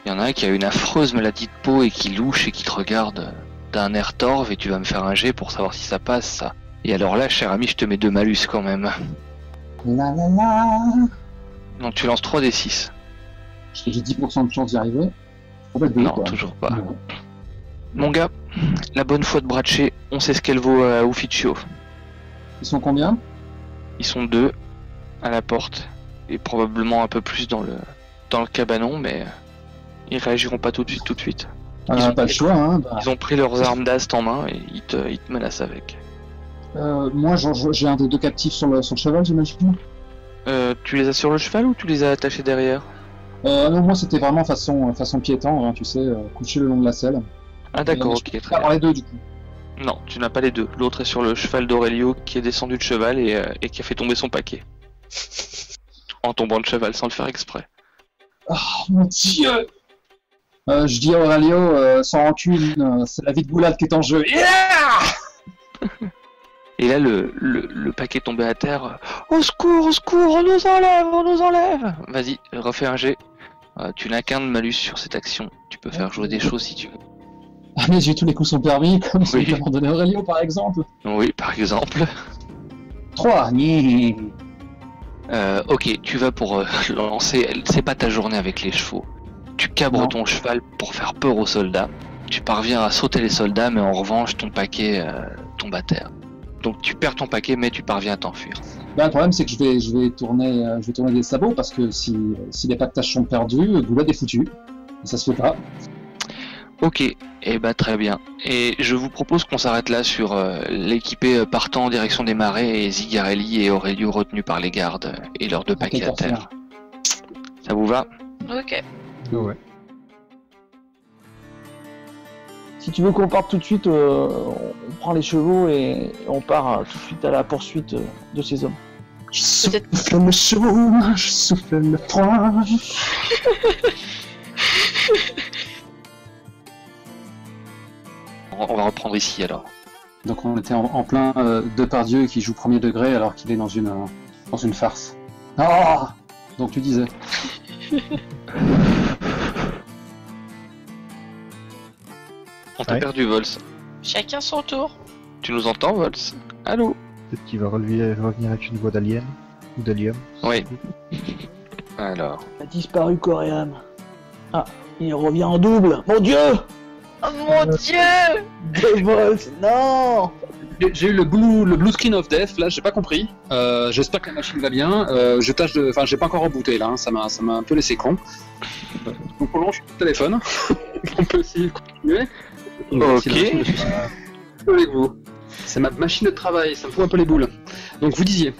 Il y en a un qui a une affreuse maladie de peau et qui louche et qui te regarde d'un air torve et tu vas me faire un jet pour savoir si ça passe, ça. Et alors là, cher ami, je te mets 2 malus quand même. La la la. Donc tu lances 3d6. J'ai 10% de chance d'y arriver. Non, toujours pas. Non. Mon gars, la bonne foi de Brace, on sait ce qu'elle vaut à Ufficio. Ils sont combien? Ils sont 2 à la porte et probablement un peu plus dans le cabanon, mais ils réagiront pas tout de suite. Ils ont pas le choix, hein. Ils ont pris leurs armes d'ast en main et ils te menacent avec. Moi, j'ai un des 2 captifs sur le cheval, j'imagine. Tu les as sur le cheval ou tu les as attachés derrière? Non, moi c'était vraiment façon piétant, hein, tu sais, couché le long de la selle. Ah d'accord, ok, très bien. Les 2 du coup. Non, tu n'as pas les 2. L'autre est sur le cheval d'Aurelio qui est descendu de cheval et qui a fait tomber son paquet. en tombant de cheval sans le faire exprès. Oh mon Dieu! Je dis à Aurelio, sans rancune, c'est la vie de Goulad qui est en jeu. Yeah! Et là, le paquet tombé à terre. Au secours, on nous enlève. Vas-y, refais un jet. Tu n'as qu'un de malus sur cette action. Tu peux faire jouer des choses si tu veux. Ah mais j'ai tous les coups sont permis, comme Oui. celui d'abandonner Aurelio par exemple. Oui, par exemple. 3. Ok, tu vas pour lancer. C'est pas ta journée avec les chevaux. Tu cabres Non. ton cheval pour faire peur aux soldats. Tu parviens à sauter les soldats, mais en revanche, ton paquet tombe à terre. Donc tu perds ton paquet, mais tu parviens à t'enfuir. Ben, le problème c'est que je vais tourner des sabots parce que si les pactages sont perdus, Goulad est foutu. Et ça se fait pas. Ok, et bah très bien. Et je vous propose qu'on s'arrête là sur l'équipé partant en direction des marais et Zigarelli et Aurelio retenus par les gardes et leurs 2 paquets à terre. Ça vous va? Ok. Ouais. Si tu veux qu'on parte tout de suite, on prend les chevaux et on part tout de suite à la poursuite de ces hommes. Je souffle le chaud, je souffle le froid. On va reprendre ici alors. Donc on était en plein Depardieu qui joue premier degré alors qu'il est dans une farce. Ah! Donc tu disais. On t'a Ouais. perdu, Vols. Chacun son tour. Tu nous entends, Vols? Allô? Peut-être qu'il va revenir avec une voix d'alien ou d'alien. Oui. Alors. Il a disparu Coréam. Ah, il revient en double. Mon Dieu! Oh mon dieu! Deux vols, non! J'ai eu le blue screen of death, là j'ai pas compris. J'espère que la machine va bien. J'ai pas encore rebooté là, hein. ça m'a un peu laissé con. Donc on lance le téléphone. On peut aussi continuer. Ok. Avec vous. C'est ma machine de travail, ça me fout un peu les boules. Donc vous disiez.